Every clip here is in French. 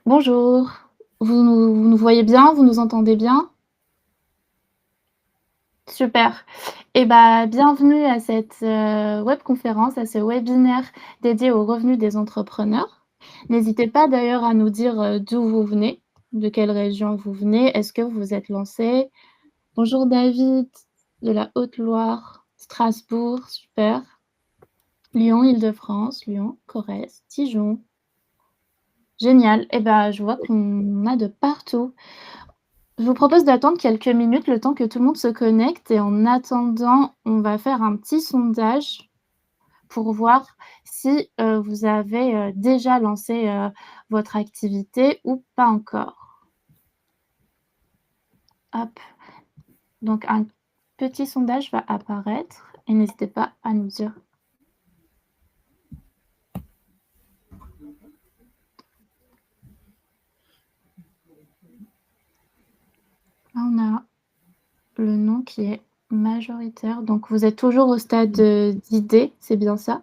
Bonjour, vous nous voyez bien? Vous nous entendez bien? Super. Et bah, bienvenue à cette, webconférence, à ce webinaire dédié aux revenus des entrepreneurs. N'hésitez pas d'ailleurs à nous dire, d'où vous venez, de quelle région vous venez. Est-ce que vous vous êtes lancé? Bonjour David, de la Haute-Loire, Strasbourg, super. Lyon, Île-de-France, Lyon, Corrèze, Dijon. Génial. Et bah, je vois qu'on a de partout. Je vous propose d'attendre quelques minutes, le temps que tout le monde se connecte et en attendant, on va faire un petit sondage pour voir si, vous avez, déjà lancé, votre activité ou pas encore. Hop, donc un petit sondage va apparaître et n'hésitez pas à nous dire. Là, on a le nom qui est majoritaire, donc vous êtes toujours au stade, d'idée, c'est bien ça?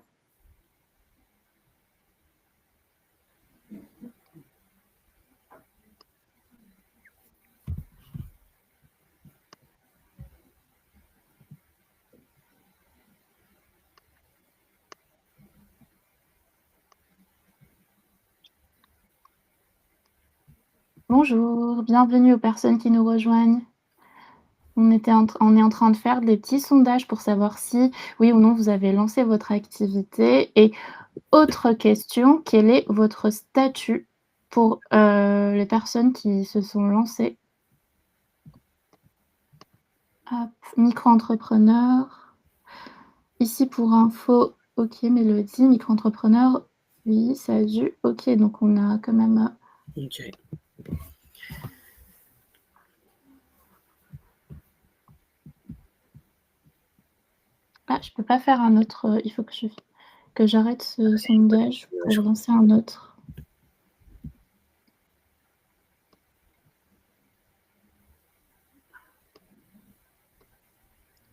Bonjour, bienvenue aux personnes qui nous rejoignent. On est en train de faire des petits sondages pour savoir si, oui ou non, vous avez lancé votre activité et autre question, quel est votre statut pour, les personnes qui se sont lancées? Hop, micro-entrepreneur. Ici pour info, OK, Mélodie, micro-entrepreneur, oui, SASU, OK, donc on a quand même, OK. je peux pas faire un autre, il faut que j'arrête ce sondage Ouais, pour je comprends. lancer un autre.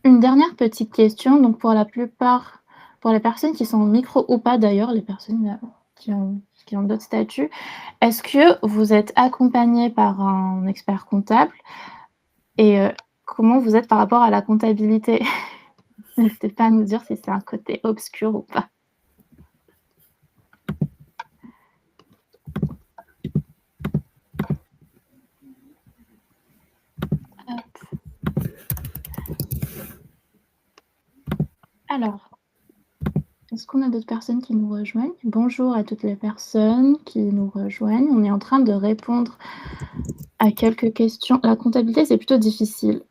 Une dernière petite question, donc pour les personnes qui sont en micro ou pas d'ailleurs, les personnes, qui ont d'autres statuts, est-ce que vous êtes accompagné par un expert comptable et comment vous êtes par rapport à la comptabilité? N'hésitez pas à nous dire si c'est un côté obscur ou pas. Hop. Alors, est-ce qu'on a d'autres personnes qui nous rejoignent? Bonjour à toutes les personnes qui nous rejoignent. On est en train de répondre à quelques questions. La comptabilité, c'est plutôt difficile.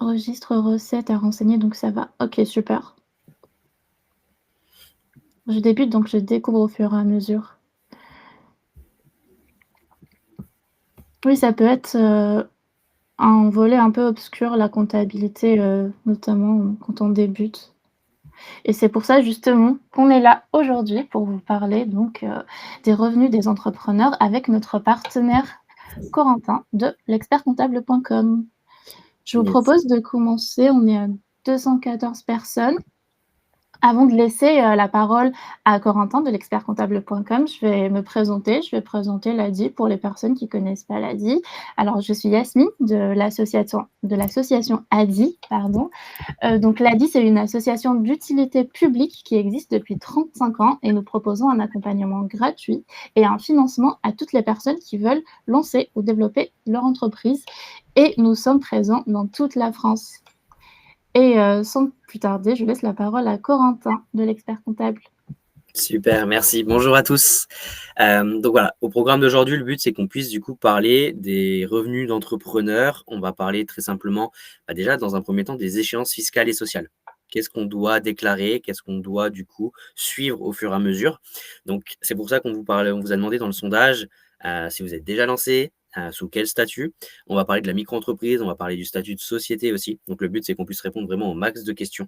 Registre recettes à renseigner, donc ça va. OK, super. Je débute, donc je découvre au fur et à mesure. Oui, ça peut être, un volet un peu obscur, la comptabilité, notamment, quand on débute et c'est pour ça justement qu'on est là aujourd'hui pour vous parler donc, des revenus des entrepreneurs avec notre partenaire Corentin de l'expertcomptable.com. Je vous Yes. propose de commencer, on est à 214 personnes. Avant de laisser, la parole à Corentin de l'expertcomptable.com, je vais me présenter, je vais présenter l'ADI pour les personnes qui connaissent pas l'ADI. Alors je suis Yasmine de l'association ADI, pardon. Donc l'ADI, c'est une association d'utilité publique qui existe depuis 35 ans et nous proposons un accompagnement gratuit et un financement à toutes les personnes qui veulent lancer ou développer leur entreprise et nous sommes présents dans toute la France. Et sans plus tarder, je laisse la parole à Corentin de l'expert comptable. Super, merci. Bonjour à tous. Donc voilà, au programme d'aujourd'hui, le but, c'est qu'on puisse du coup parler des revenus d'entrepreneurs. On va parler très simplement, déjà dans un premier temps, des échéances fiscales et sociales. Qu'est-ce qu'on doit déclarer? Qu'est-ce qu'on doit du coup suivre au fur et à mesure? Donc c'est pour ça on vous a demandé dans le sondage, si vous êtes déjà lancé, sous quel statut? On va parler de la micro-entreprise, on va parler du statut de société aussi. Donc le but, c'est qu'on puisse répondre vraiment au max de questions.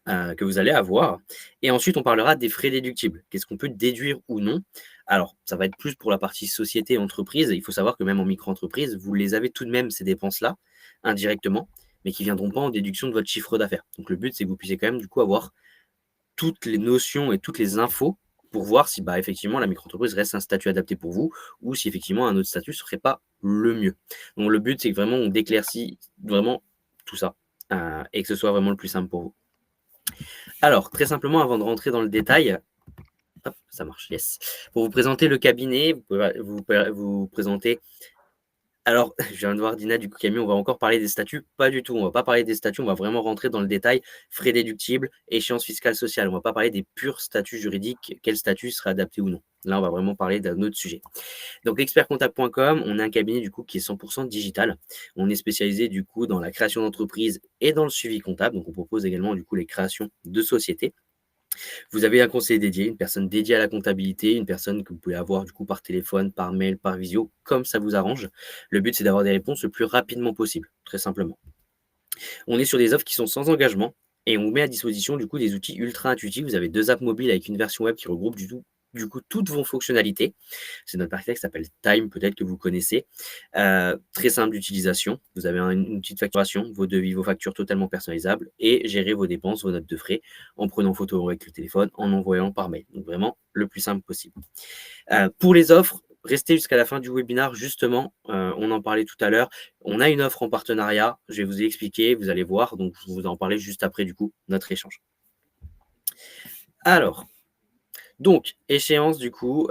Que vous allez avoir. Et ensuite, on parlera des frais déductibles. Qu'est-ce qu'on peut déduire ou non? Alors, ça va être plus pour la partie société et entreprise. Il faut savoir que même en micro-entreprise, vous les avez tout de même, ces dépenses-là, indirectement, mais qui ne viendront pas en déduction de votre chiffre d'affaires. Donc, le but, c'est que vous puissiez quand même, du coup, avoir toutes les notions et toutes les infos pour voir si, bah, effectivement, la micro-entreprise reste un statut adapté pour vous ou si effectivement un autre statut serait pas le mieux. Donc le but, c'est que vraiment on éclaircit vraiment tout ça, et que ce soit vraiment le plus simple pour vous. Alors, très simplement, avant de rentrer dans le détail, hop, ça marche, yes. Pour vous présenter le cabinet, vous présenter. Alors, je viens de voir Dina, du coup, Camille, on va encore parler des statuts? Pas du tout, on va pas parler des statuts, on va vraiment rentrer dans le détail, frais déductibles, échéances fiscales sociales. On va pas parler des purs statuts juridiques, quel statut serait adapté ou non. Là, on va vraiment parler d'un autre sujet. Donc, expertcomptable.com, on a un cabinet du coup qui est 100% digital. On est spécialisé du coup dans la création d'entreprises et dans le suivi comptable. Donc, on propose également du coup les créations de sociétés. Vous avez un conseiller dédié, une personne dédiée à la comptabilité, une personne que vous pouvez avoir du coup par téléphone, par mail, par visio, comme ça vous arrange. Le but, c'est d'avoir des réponses le plus rapidement possible, très simplement. On est sur des offres qui sont sans engagement et on met à disposition du coup des outils ultra intuitifs. Vous avez 2 apps mobiles avec une version web qui regroupe du coup toutes vos fonctionnalités. C'est notre partenaire qui s'appelle Time, peut-être que vous connaissez. Très simple d'utilisation. Vous avez une petite facturation, vos devis, vos factures totalement personnalisables et gérer vos dépenses, vos notes de frais en prenant photo avec le téléphone, en envoyant par mail. Donc vraiment le plus simple possible. Pour les offres, restez jusqu'à la fin du webinaire justement, on en parlait tout à l'heure. On a une offre en partenariat, je vais vous expliquer, vous allez voir, donc je vous en parler juste après du coup notre échange. Alors, donc échéance du coup,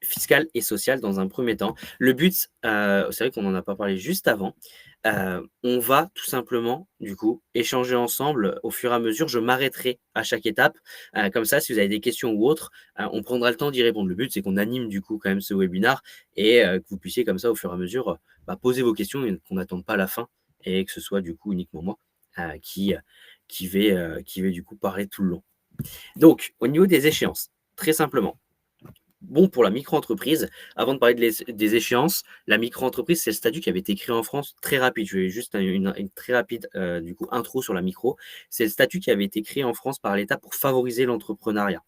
fiscale et sociale dans un premier temps. Le but, c'est vrai qu'on n'en a pas parlé juste avant, on va tout simplement, du coup, échanger ensemble au fur et à mesure. Je m'arrêterai à chaque étape, comme ça, si vous avez des questions ou autres, on prendra le temps d'y répondre. Le but, c'est qu'on anime, du coup, quand même ce webinaire et que vous puissiez comme ça, au fur et à mesure, bah, poser vos questions et qu'on n'attende pas la fin et que ce soit, du coup, uniquement moi, qui vais, du coup, parler tout le long. Donc, au niveau des échéances, très simplement, bon pour la micro-entreprise, avant de parler des échéances, la micro-entreprise, c'est le statut qui avait été créé en France très rapide. Je vais juste une très rapide du coup, intro sur la micro. C'est le statut qui avait été créé en France par l'État pour favoriser l'entrepreneuriat.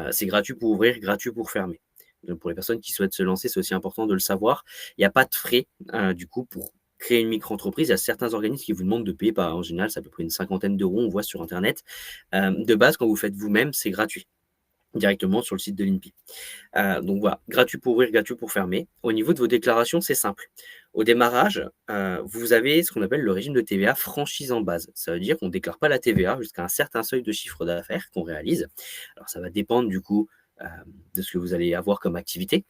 C'est gratuit pour ouvrir, gratuit pour fermer. Donc, pour les personnes qui souhaitent se lancer, c'est aussi important de le savoir. Il n'y a pas de frais du coup pour créer une micro-entreprise. Il y a certains organismes qui vous demandent de payer, en général, c'est à peu près une cinquantaine d'euros, on voit sur Internet. De base, quand vous faites vous-même, c'est gratuit directement sur le site de l'INPI. Donc voilà, gratuit pour ouvrir, gratuit pour fermer. Au niveau de vos déclarations, c'est simple. Au démarrage, vous avez ce qu'on appelle le régime de TVA franchise en base. Ça veut dire qu'on ne déclare pas la TVA jusqu'à un certain seuil de chiffre d'affaires qu'on réalise. Alors ça va dépendre du coup de ce que vous allez avoir comme activité.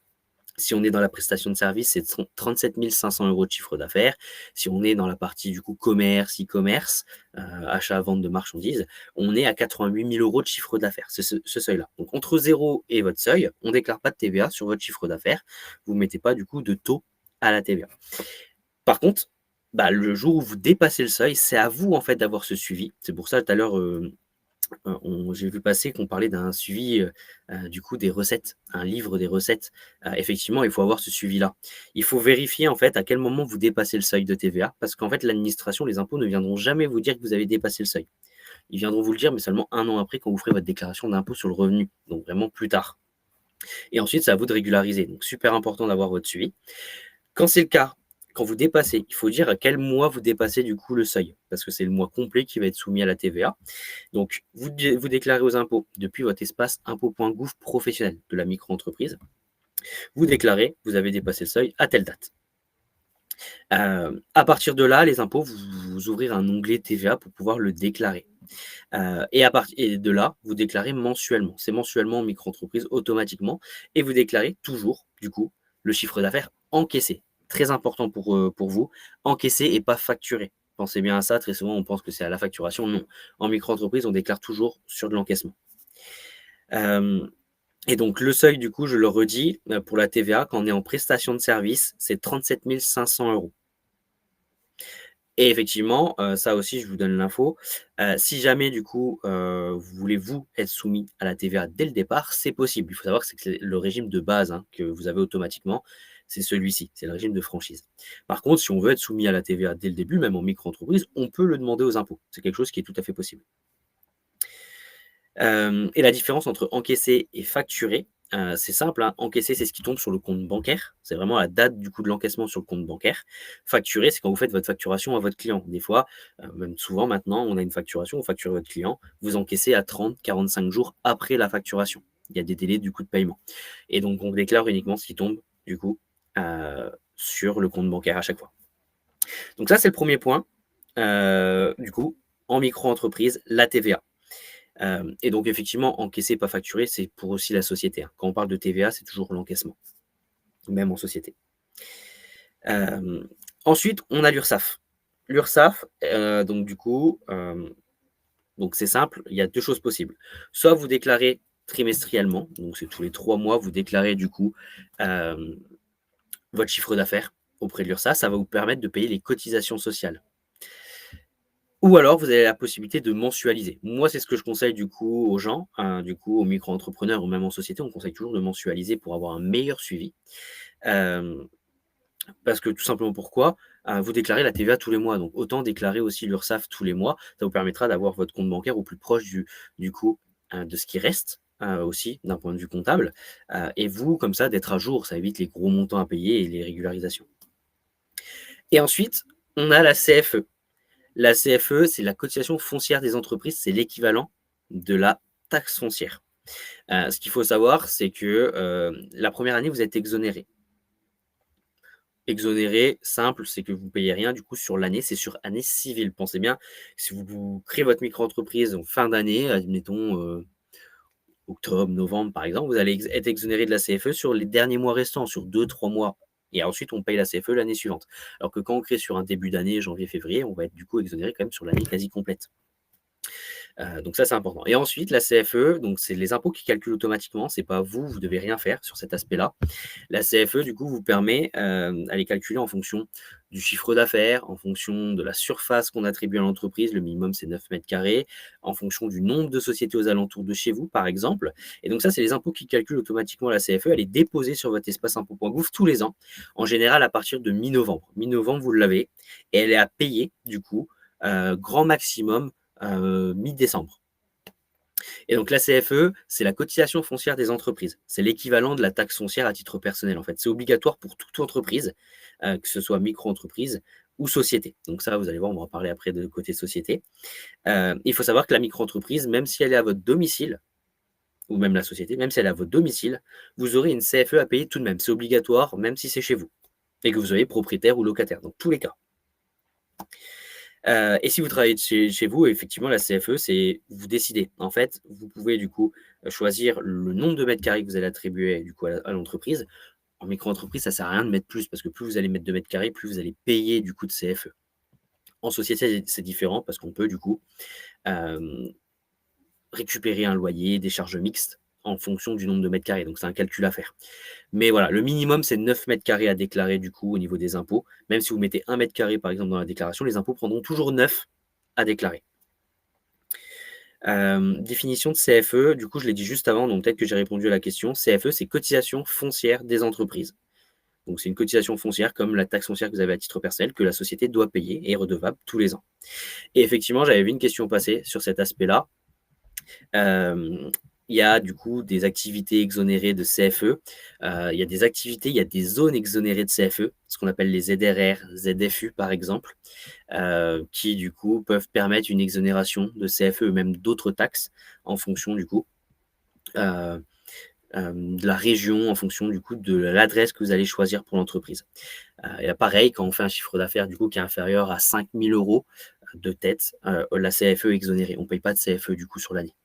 Si on est dans la prestation de service, c'est 37 500 € de chiffre d'affaires. Si on est dans la partie du coup commerce, e-commerce, achat-vente de marchandises, on est à 88 000 € de chiffre d'affaires. C'est ce seuil-là. Donc entre 0 et votre seuil, on ne déclare pas de TVA sur votre chiffre d'affaires. Vous ne mettez pas du coup de taux à la TVA. Par contre, bah, le jour où vous dépassez le seuil, c'est à vous en fait d'avoir ce suivi. C'est pour ça tout à l'heure, j'ai vu passer qu'on parlait d'un suivi, du coup des recettes, un livre des recettes. Effectivement, il faut avoir ce suivi-là. Il faut vérifier en fait à quel moment vous dépassez le seuil de TVA parce qu'en fait l'administration, les impôts ne viendront jamais vous dire que vous avez dépassé le seuil. Ils viendront vous le dire, mais seulement 1 an après quand vous ferez votre déclaration d'impôt sur le revenu, donc vraiment plus tard. Et ensuite, c'est à vous de régulariser, donc super important d'avoir votre suivi. Quand c'est le cas, quand vous dépassez, il faut dire à quel mois vous dépassez du coup le seuil, parce que c'est le mois complet qui va être soumis à la TVA. Donc, vous déclarez aux impôts depuis votre espace impôts.gouv professionnel de la micro-entreprise. Vous déclarez, vous avez dépassé le seuil à telle date. À partir de là, les impôts, vous ouvrir un onglet TVA pour pouvoir le déclarer. Et de là, vous déclarez mensuellement. C'est mensuellement en micro-entreprise automatiquement. Et vous déclarez toujours, du coup, le chiffre d'affaires encaissé. Très important pour vous, encaissé et pas facturé. Pensez bien à ça, très souvent on pense que c'est à la facturation. Non. En micro-entreprise, on déclare toujours sur de l'encaissement. Et donc le seuil, du coup, je le redis, pour la TVA, quand on est en prestation de service, c'est 37 500 €. Et effectivement, ça aussi, je vous donne l'info. Si jamais, du coup, vous voulez, vous, être soumis à la TVA dès le départ, c'est possible. Il faut savoir que c'est le régime de base que vous avez automatiquement, c'est celui-ci, c'est le régime de franchise. Par contre, si on veut être soumis à la TVA dès le début, même en micro-entreprise, on peut le demander aux impôts. C'est quelque chose qui est tout à fait possible. Et la différence entre encaissé et facturé, c'est simple, hein, encaisser, c'est ce qui tombe sur le compte bancaire. C'est vraiment la date du coup de l'encaissement sur le compte bancaire. Facturer, c'est quand vous faites votre facturation à votre client. Des fois, même souvent maintenant, on a une facturation, vous facturez votre client, vous encaissez à 30-45 jours après la facturation. Il y a des délais du coup de paiement et donc on déclare uniquement ce qui tombe du coup, sur le compte bancaire à chaque fois. Donc ça, c'est le premier point. Du coup, en micro-entreprise, la TVA. Et donc effectivement, encaisser, pas facturer, c'est pour aussi la société, hein. Quand on parle de TVA, c'est toujours l'encaissement, même en société. Ensuite, on a l'URSSAF. L'URSSAF, donc du coup, donc c'est simple, il y a 2 choses possibles. Soit vous déclarez trimestriellement, donc c'est tous les 3 mois, vous déclarez du coup, votre chiffre d'affaires auprès de l'URSSAF, ça va vous permettre de payer les cotisations sociales. Ou alors vous avez la possibilité de mensualiser. Moi, c'est ce que je conseille du coup aux gens, du coup aux micro-entrepreneurs ou même en société, on conseille toujours de mensualiser pour avoir un meilleur suivi. Hem, Parce que tout simplement pourquoi? Vous déclarez la TVA tous les mois, donc autant déclarer aussi l'URSSAF tous les mois. Ça vous permettra d'avoir votre compte bancaire au plus proche du coup, de ce qui reste, aussi d'un point de vue comptable, et vous, comme ça, d'être à jour. Ça évite les gros montants à payer et les régularisations. Et ensuite, on a la CFE. La CFE, c'est la cotisation foncière des entreprises, c'est l'équivalent de la taxe foncière. Ce qu'il faut savoir, c'est que, la première année, vous êtes exonéré. Exonéré, simple, c'est que vous ne payez rien du coup sur l'année, c'est sur année civile. Pensez bien, si vous créez votre micro-entreprise en fin d'année, admettons, octobre, novembre par exemple, vous allez être exonéré de la CFE sur les derniers mois restants, sur 2-3 mois et ensuite on paye la CFE l'année suivante. Alors que quand on crée sur un début d'année, janvier, février, on va être du coup exonéré quand même sur l'année quasi complète. Donc ça, c'est important et ensuite la CFE, donc c'est les impôts qui calculent automatiquement, c'est pas vous, vous devez rien faire sur cet aspect-là. La CFE, du coup, vous permet, à les calculer en fonction du chiffre d'affaires, en fonction de la surface qu'on attribue à l'entreprise, le minimum c'est 9 mètres carrés, en fonction du nombre de sociétés aux alentours de chez vous, par exemple. Et donc ça, c'est les impôts qui calculent automatiquement la CFE. Elle est déposée sur votre espace impôts.gouv tous les ans, en général à partir de mi-novembre. Mi-novembre, vous l'avez et elle est à payer, du coup, grand maximum, mi-décembre. Et donc la CFE, c'est la cotisation foncière des entreprises. C'est l'équivalent de la taxe foncière à titre personnel, en fait. C'est obligatoire pour toute entreprise, que ce soit micro-entreprise ou société. Donc ça, vous allez voir, on va en parler après de côté société. Il faut savoir que la micro-entreprise, même si elle est à votre domicile, ou même la société, même si elle est à votre domicile, vous aurez une CFE à payer tout de même. C'est obligatoire, même si c'est chez vous et que vous soyez propriétaire ou locataire, dans tous les cas. Et si vous travaillez de chez vous, effectivement, la CFE, c'est vous décidez. En fait, vous pouvez du coup, choisir le nombre de mètres carrés que vous allez attribuer du coup à l'entreprise. En micro-entreprise, ça sert à rien de mettre plus parce que plus vous allez mettre de mètres carrés, plus vous allez payer du coup de CFE. En société, c'est différent parce qu'on peut du coup, hem, récupérer un loyer, des charges mixtes en fonction du nombre de mètres carrés, donc c'est un calcul à faire. Mais voilà, le minimum, c'est 9 mètres carrés à déclarer du coup au niveau des impôts. Même si vous mettez 1 mètre carré par exemple dans la déclaration, les impôts prendront toujours 9 à déclarer. Définition de CFE, du coup je l'ai dit juste avant, donc peut-être que j'ai répondu à la question. CFE, c'est cotisation foncière des entreprises. Donc c'est une cotisation foncière comme la taxe foncière que vous avez à titre personnel que la société doit payer et est redevable tous les ans. Et effectivement, j'avais vu une question passer sur cet aspect-là. Euh, il y a du coup des activités exonérées de CFE. Il y a des activités, il y a des zones exonérées de CFE, ce qu'on appelle les ZRR, ZFU par exemple, qui du coup peuvent permettre une exonération de CFE ou même d'autres taxes en fonction du coup de la région, en fonction du coup de l'adresse que vous allez choisir pour l'entreprise. Et là, pareil, quand on fait un chiffre d'affaires du coup qui est inférieur à 5 000 € de tête, la CFE est exonérée. On ne paye pas de CFE du coup sur l'année.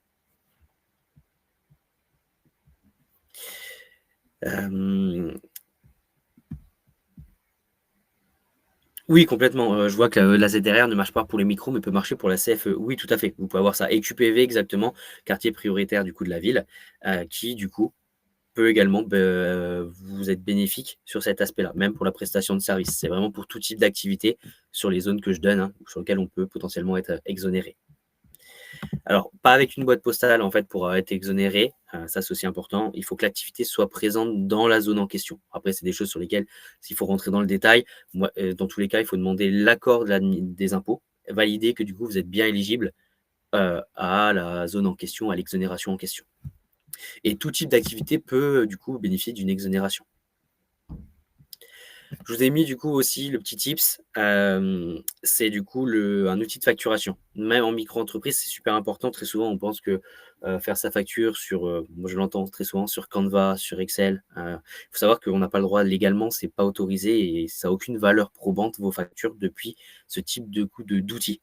Oui, complètement. Je vois que la ZRR ne marche pas pour les micros, mais peut marcher pour la CFE. Oui, tout à fait. Vous pouvez avoir ça. Et QPV, exactement, quartier prioritaire du coup de la ville, qui du coup peut également vous être bénéfique sur cet aspect-là, même pour la prestation de service. C'est vraiment pour tout type d'activité sur les zones que je donne, hein, sur lesquelles on peut potentiellement être exonéré. Alors, pas avec une boîte postale en fait pour être exonéré, ça c'est aussi important. Il faut que l'activité soit présente dans la zone en question. Après, c'est des choses sur lesquelles, s'il faut rentrer dans le détail, moi, dans tous les cas, il faut demander l'accord des impôts, valider que du coup vous êtes bien éligible à la zone en question, à l'exonération en question. Et tout type d'activité peut, du coup, bénéficier d'une exonération. Je vous ai mis du coup aussi le petit tips, c'est du coup un outil de facturation. Même en micro-entreprise, c'est super important. Très souvent, on pense que, faire sa facture sur, moi je l'entends très souvent sur Canva, sur Excel. Il faut savoir qu'on n'a pas le droit légalement, c'est pas autorisé et ça a aucune valeur probante vos factures depuis ce type de coup d'outil.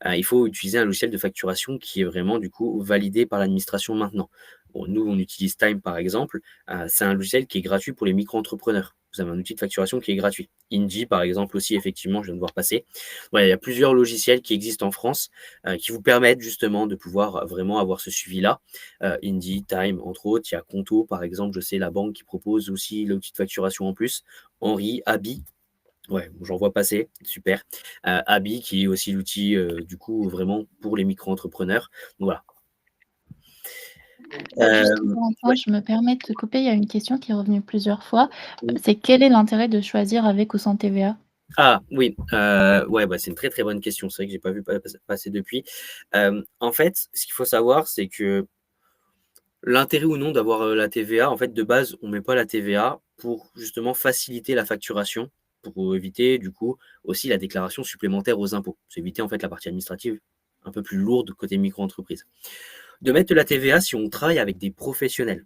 Il faut utiliser un logiciel de facturation qui est vraiment du coup validé par l'administration maintenant. Bon, nous, on utilise Time par exemple, c'est un logiciel qui est gratuit pour les micro-entrepreneurs. Vous avez un outil de facturation qui est gratuit. Indy, par exemple, aussi, effectivement, je viens de voir passer. Ouais, il y a plusieurs logiciels qui existent en France qui vous permettent justement de pouvoir vraiment avoir ce suivi-là. Indy, Time, entre autres. Il y a Conto, par exemple, je sais, la banque qui propose aussi l'outil de facturation en plus. Henri, Abi, ouais, j'en vois passer, super. Abi, qui est aussi l'outil, du coup, vraiment pour les micro-entrepreneurs. Donc voilà. Juste Euh, Valentin, ouais. je me permets de te couper, il y a une question qui est revenue plusieurs fois, c'est quel est l'intérêt de choisir avec ou sans TVA? Ah oui, ouais, bah, c'est une très, très bonne question. C'est vrai que j'ai pas vu passer depuis. En fait, ce qu'il faut savoir, c'est que l'intérêt ou non d'avoir, la TVA, en fait, de base, on met pas la TVA pour justement faciliter la facturation, pour éviter du coup aussi la déclaration supplémentaire aux impôts. C'est éviter en fait la partie administrative un peu plus lourde côté micro-entreprise. De mettre de la TVA si on travaille avec des professionnels.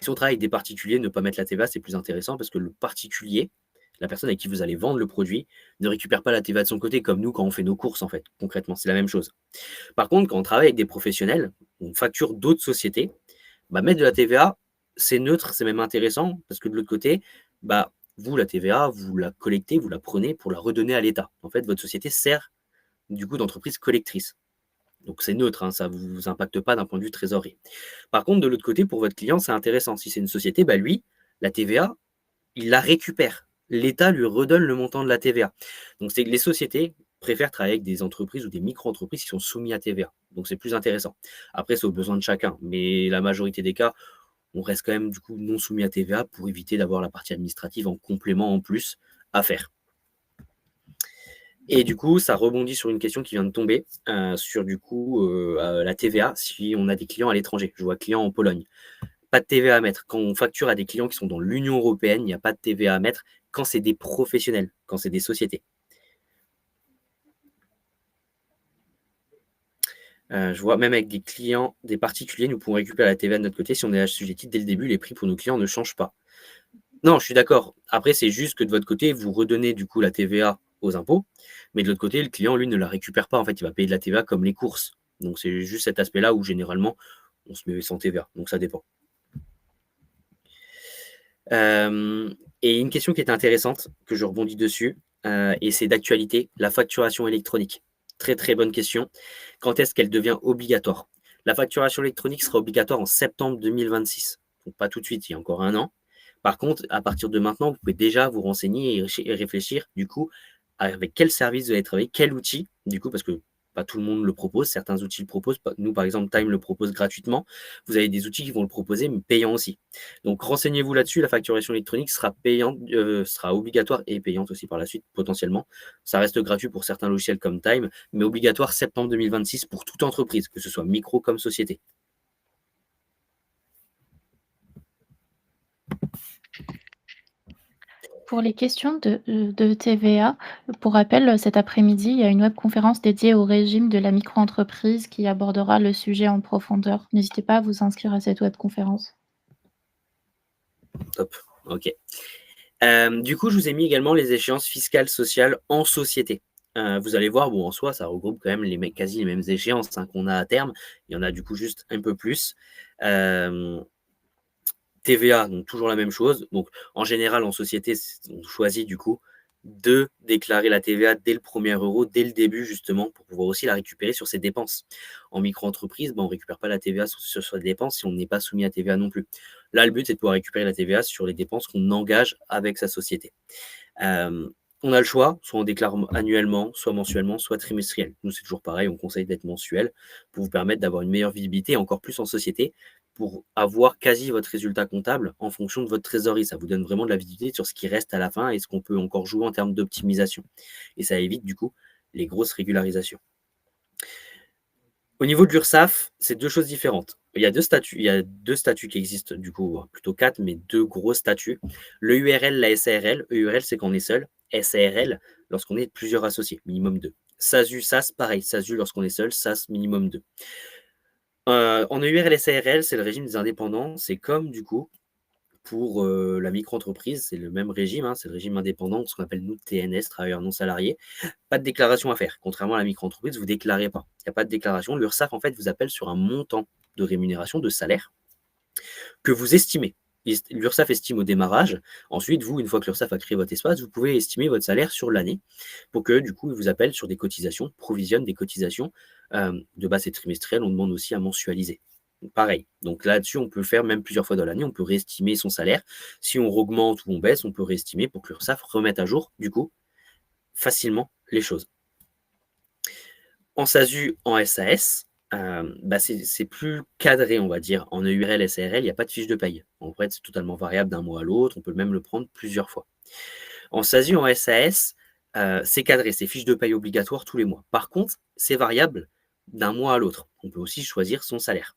Si on travaille avec des particuliers, ne pas mettre la TVA, c'est plus intéressant parce que le particulier, la personne avec qui vous allez vendre le produit, ne récupère pas la TVA de son côté, comme nous quand on fait nos courses, en fait, concrètement, c'est la même chose. Par contre, quand on travaille avec des professionnels, on facture d'autres sociétés, bah, mettre de la TVA, c'est neutre, c'est même intéressant, parce que de l'autre côté, bah, vous, la TVA, vous la collectez, vous la prenez pour la redonner à l'État. En fait, votre société sert du coup d'entreprise collectrice. Donc c'est neutre, hein, ça ne vous impacte pas d'un point de vue trésorerie. Par contre, de l'autre côté, pour votre client, c'est intéressant. Si c'est une société, bah lui, la TVA, il la récupère. L'État lui redonne le montant de la TVA. Donc c'est que les sociétés préfèrent travailler avec des entreprises ou des micro-entreprises qui sont soumises à TVA. Donc c'est plus intéressant. Après, c'est aux besoins de chacun. Mais la majorité des cas, on reste quand même du coup non soumis à TVA pour éviter d'avoir la partie administrative en complément en plus à faire. Et du coup, ça rebondit sur une question qui vient de tomber, sur du coup, la TVA si on a des clients à l'étranger. Je vois clients en Pologne. Pas de TVA à mettre. Quand on facture à des clients qui sont dans l'Union européenne, il n'y a pas de TVA à mettre quand c'est des professionnels, quand c'est des sociétés. Je vois même avec des clients, des particuliers, nous pouvons récupérer la TVA de notre côté. Si on est assujetti dès le début, les prix pour nos clients ne changent pas. Non, je suis d'accord. Après, c'est juste que de votre côté, vous redonnez du coup la TVA aux impôts, mais de l'autre côté, le client, lui, ne la récupère pas. En fait, il va payer de la TVA comme les courses. Donc, c'est juste cet aspect-là où généralement, on se met sans TVA. Donc, ça dépend. Et une question qui est intéressante, que je rebondis dessus, et c'est d'actualité, la facturation électronique. Très, très bonne question. Quand est-ce qu'elle devient obligatoire? La facturation électronique sera obligatoire en septembre 2026. Donc pas tout de suite, il y a encore un an. Par contre, à partir de maintenant, vous pouvez déjà vous renseigner et réfléchir, du coup, avec quel service vous allez travailler, quel outil, du coup, parce que pas tout le monde le propose, certains outils le proposent. Nous, par exemple, Time le propose gratuitement. Vous avez des outils qui vont le proposer, mais payant aussi. Donc renseignez-vous là-dessus, la facturation électronique sera payante, sera obligatoire et payante aussi par la suite potentiellement. Ça reste gratuit pour certains logiciels comme Time, mais obligatoire septembre 2026 pour toute entreprise, que ce soit micro comme société. Pour les questions de TVA, pour rappel, cet après-midi, il y a une webconférence dédiée au régime de la micro-entreprise qui abordera le sujet en profondeur. N'hésitez pas à vous inscrire à cette webconférence. Top, ok. Du coup, je vous ai mis également les échéances fiscales, sociales en société. Vous allez voir, bon, en soi, ça regroupe quand même quasi les mêmes échéances hein, qu'on a à terme. Il y en a du coup juste un peu plus. TVA, donc toujours la même chose. Donc, en général, en société, on choisit du coup de déclarer la TVA dès le premier euro, dès le début, justement, pour pouvoir aussi la récupérer sur ses dépenses. En micro-entreprise, on ne récupère pas la TVA sur les dépenses si on n'est pas soumis à TVA non plus. Là, le but, c'est de pouvoir récupérer la TVA sur les dépenses qu'on engage avec sa société. On a le choix, soit on déclare annuellement, soit mensuellement, soit trimestriel. Nous, c'est toujours pareil, on conseille d'être mensuel pour vous permettre d'avoir une meilleure visibilité, encore plus en société, pour avoir quasi votre résultat comptable en fonction de votre trésorerie. Ça vous donne vraiment de la visibilité sur ce qui reste à la fin et ce qu'on peut encore jouer en termes d'optimisation. Et ça évite du coup les grosses régularisations. Au niveau de l'URSSAF, c'est 2 choses différentes. Il y a 2 statuts qui existent, du coup, plutôt 4, mais 2 gros statuts. Le URL, la SARL. URL, c'est quand on est seul. SARL, lorsqu'on est plusieurs associés, minimum 2. SASU, SAS, pareil. SASU, lorsqu'on est seul. SAS, minimum 2. En URL, SARL, c'est le régime des indépendants. C'est comme, du coup, pour la micro-entreprise, c'est le même régime, hein, c'est le régime indépendant, ce qu'on appelle nous TNS, travailleurs non salariés. Pas de déclaration à faire. Contrairement à la micro-entreprise, vous ne déclarez pas. Il n'y a pas de déclaration. L'URSSAF, en fait, vous appelle sur un montant de rémunération, de salaire, que vous estimez. L'URSSAF estime au démarrage. Ensuite, vous, une fois que l'URSSAF a créé votre espace, vous pouvez estimer votre salaire sur l'année pour que, du coup, il vous appelle sur des cotisations, provisionne des cotisations. De base, c'est trimestriel. On demande aussi à mensualiser. Pareil. Donc là-dessus, on peut faire même plusieurs fois dans l'année. On peut réestimer son salaire. Si on augmente ou on baisse, on peut réestimer pour que l'URSSAF remette à jour, du coup, facilement les choses. En SASU, en SAS, c'est plus cadré, on va dire. En EURL, SARL, il n'y a pas de fiche de paye. En fait, c'est totalement variable d'un mois à l'autre. On peut même le prendre plusieurs fois. En SASU, en SAS, c'est cadré. C'est fiche de paye obligatoire tous les mois. Par contre, c'est variable d'un mois à l'autre. On peut aussi choisir son salaire.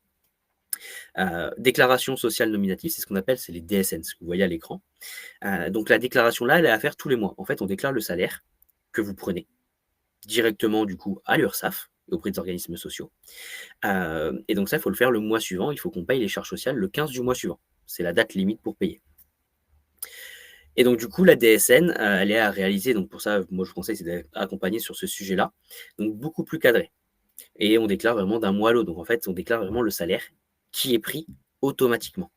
Déclaration sociale nominative, c'est ce qu'on appelle, c'est les DSN, ce que vous voyez à l'écran. Donc la déclaration là, elle est à faire tous les mois. En fait, on déclare le salaire que vous prenez directement du coup à l'URSSAF et auprès des organismes sociaux. Et donc ça, il faut le faire le mois suivant. Il faut qu'on paye les charges sociales le 15 du mois suivant. C'est la date limite pour payer. Et donc du coup, la DSN, elle est à réaliser. Donc pour ça, moi je vous conseille, c'est d'être accompagné sur ce sujet-là. Donc beaucoup plus cadré. Et on déclare vraiment d'un mois à l'autre. Donc en fait, on déclare vraiment le salaire qui est pris automatiquement.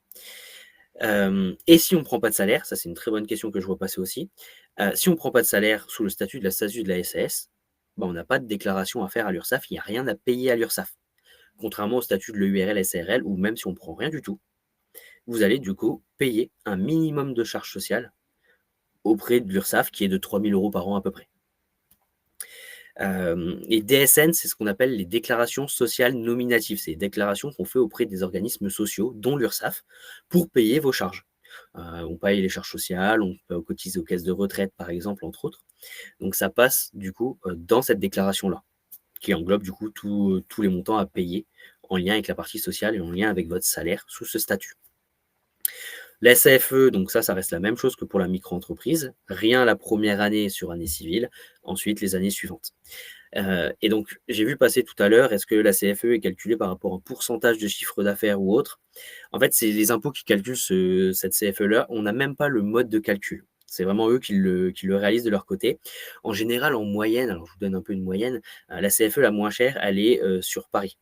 Et si on ne prend pas de salaire, ça c'est une très bonne question que je vois passer aussi. Si on ne prend pas de salaire sous le statut de la SASU de la SAS, on n'a pas de déclaration à faire à l'URSSAF, il n'y a rien à payer à l'URSSAF. Contrairement au statut de l'EURL, SARL, où même si on ne prend rien du tout, vous allez du coup payer un minimum de charges sociales auprès de l'URSSAF qui est de 3 000 € par an à peu près. Les DSN, c'est ce qu'on appelle les déclarations sociales nominatives. C'est les déclarations qu'on fait auprès des organismes sociaux, dont l'URSSAF, pour payer vos charges. On paye les charges sociales, on peut cotiser aux caisses de retraite, par exemple, entre autres. Donc ça passe du coup dans cette déclaration-là, qui englobe du coup tous les montants à payer en lien avec la partie sociale et en lien avec votre salaire sous ce statut. La SAFE, donc ça reste la même chose que pour la micro-entreprise. Rien la première année sur année civile, ensuite les années suivantes. Et donc, j'ai vu passer tout à l'heure, est-ce que la CFE est calculée par rapport à un pourcentage de chiffre d'affaires ou autre? En fait, c'est les impôts qui calculent cette CFE-là. On n'a même pas le mode de calcul. C'est vraiment eux qui le réalisent de leur côté. En général, en moyenne, alors je vous donne un peu une moyenne, la CFE la moins chère, elle est sur Paris.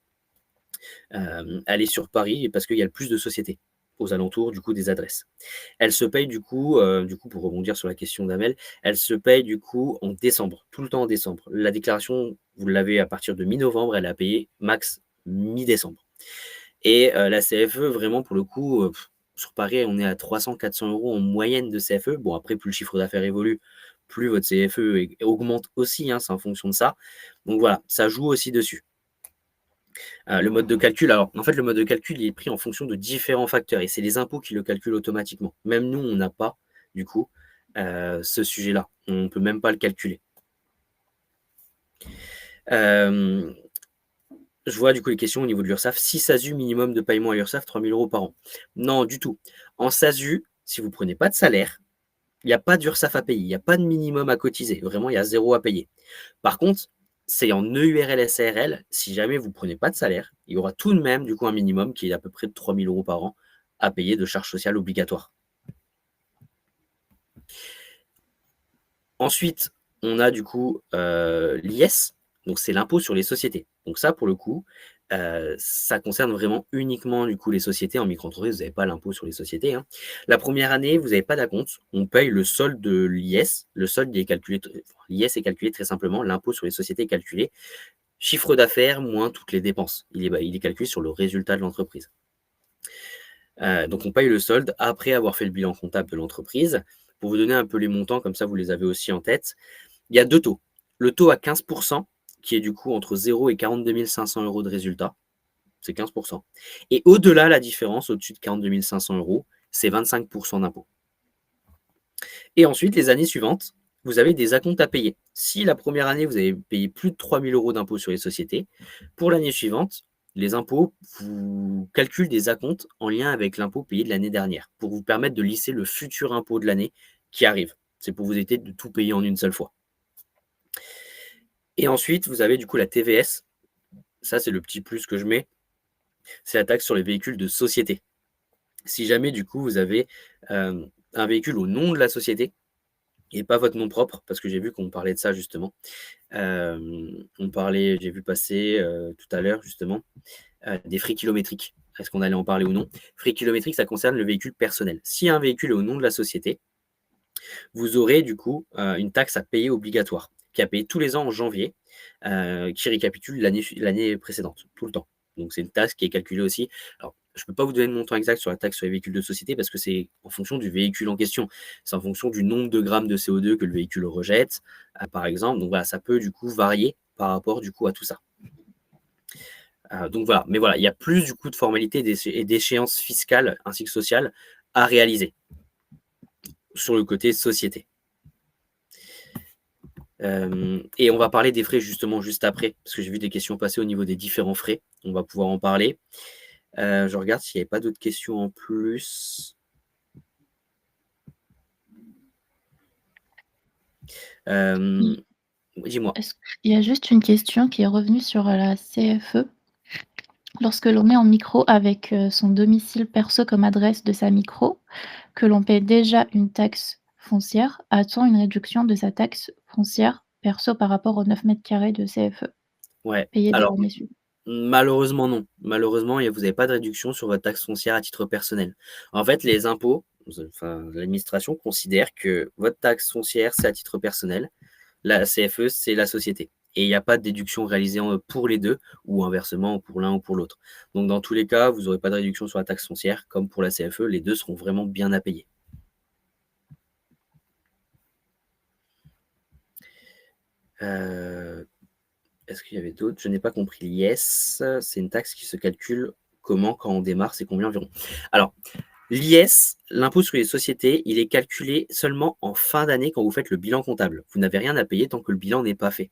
Elle est sur Paris parce qu'il y a le plus de sociétés aux alentours du coup des adresses. Elle se paye du coup pour rebondir sur la question d'Amel, elle se paye du coup en décembre, tout le temps en décembre. La déclaration, vous l'avez à partir de mi-novembre, elle est à payer max mi-décembre. Et la CFE, vraiment pour le coup, sur Paris, on est à 300-400 € en moyenne de CFE. Bon, après, plus le chiffre d'affaires évolue, plus votre CFE augmente aussi, hein, c'est en fonction de ça. Donc voilà, ça joue aussi dessus. Le mode de calcul, alors en fait, le mode de calcul, il est pris en fonction de différents facteurs et c'est les impôts qui le calculent automatiquement. Même nous, on n'a pas, du coup, ce sujet-là. On ne peut même pas le calculer. Je vois du coup les questions au niveau de l'URSSAF. Si SASU, minimum de paiement à l'URSSAF, 3 000 € par an. Non, du tout. En SASU, si vous ne prenez pas de salaire, il n'y a pas d'URSSAF à payer. Il n'y a pas de minimum à cotiser. Vraiment, il y a 0 à payer. Par contre, c'est en EURL SARL, si jamais vous ne prenez pas de salaire, il y aura tout de même du coup un minimum qui est à peu près de 3 000 € par an à payer de charges sociales obligatoires. Ensuite, on a du coup l'IS, donc c'est l'impôt sur les sociétés. Donc ça, pour le coup, ça concerne vraiment uniquement du coup les sociétés. En micro-entreprise, vous n'avez pas l'impôt sur les sociétés, hein. La première année, vous n'avez pas d'acompte. On paye le solde de l'IS. Le solde est calculé, l'IS est calculé très simplement. L'impôt sur les sociétés est calculé. Chiffre d'affaires moins toutes les dépenses. Il est calculé sur le résultat de l'entreprise. Donc on paye le solde après avoir fait le bilan comptable de l'entreprise. Pour vous donner un peu les montants, comme ça vous les avez aussi en tête, il y a deux taux. Le taux à 15%, qui est du coup entre 0 et 42 500 € de résultat, c'est 15%. Et au-delà, la différence, au-dessus de 42 500 €, c'est 25% d'impôt. Et ensuite, les années suivantes, vous avez des acomptes à payer. Si la première année, vous avez payé plus de 3 000 € d'impôts sur les sociétés, pour l'année suivante, les impôts vous calculent des acomptes en lien avec l'impôt payé de l'année dernière, pour vous permettre de lisser le futur impôt de l'année qui arrive. C'est pour vous éviter de tout payer en une seule fois. Et ensuite, vous avez du coup la TVS. Ça, c'est le petit plus que je mets. C'est la taxe sur les véhicules de société. Si jamais, du coup, vous avez un véhicule au nom de la société et pas votre nom propre, parce que j'ai vu qu'on parlait de ça justement. J'ai vu passer tout à l'heure justement des frais kilométriques. Est-ce qu'on allait en parler ou non? Frais kilométriques, ça concerne le véhicule personnel. Si un véhicule est au nom de la société, vous aurez du coup une taxe à payer obligatoire, qui est à payer tous les ans en janvier, qui récapitule l'année précédente, tout le temps. Donc c'est une taxe qui est calculée aussi. Alors, je ne peux pas vous donner le montant exact sur la taxe sur les véhicules de société parce que c'est en fonction du véhicule en question. C'est en fonction du nombre de grammes de CO2 que le véhicule rejette, par exemple. Donc voilà, ça peut du coup varier par rapport du coup à tout ça. Donc voilà, mais voilà, il y a plus du coup de formalités et d'échéances fiscales ainsi que sociales à réaliser sur le côté société. Et on va parler des frais justement juste après, parce que j'ai vu des questions passer au niveau des différents frais. On va pouvoir en parler. Je regarde s'il n'y avait pas d'autres questions en plus. Dis-moi. Il y a juste une question qui est revenue sur la CFE. Lorsque l'on met en micro avec son domicile perso comme adresse de sa micro, que l'on paie déjà une taxe foncière, a-t-on une réduction de sa taxe foncière perso par rapport aux 9 mètres carrés de CFE Ouais, payés dès alors l'année suivante? malheureusement non. Malheureusement, vous n'avez pas de réduction sur votre taxe foncière à titre personnel. En fait, les impôts, enfin l'administration considère que votre taxe foncière, c'est à titre personnel. La CFE, c'est la société. Et il n'y a pas de déduction réalisée pour les deux, ou inversement pour l'un ou pour l'autre. Donc dans tous les cas, vous n'aurez pas de réduction sur la taxe foncière, comme pour la CFE, les deux seront vraiment bien à payer. Est-ce qu'il y avait d'autres? Je n'ai pas compris. L'IS, c'est une taxe qui se calcule comment quand on démarre, c'est combien environ? Alors, l'IS, l'impôt sur les sociétés, il est calculé seulement en fin d'année quand vous faites le bilan comptable. Vous n'avez rien à payer tant que le bilan n'est pas fait.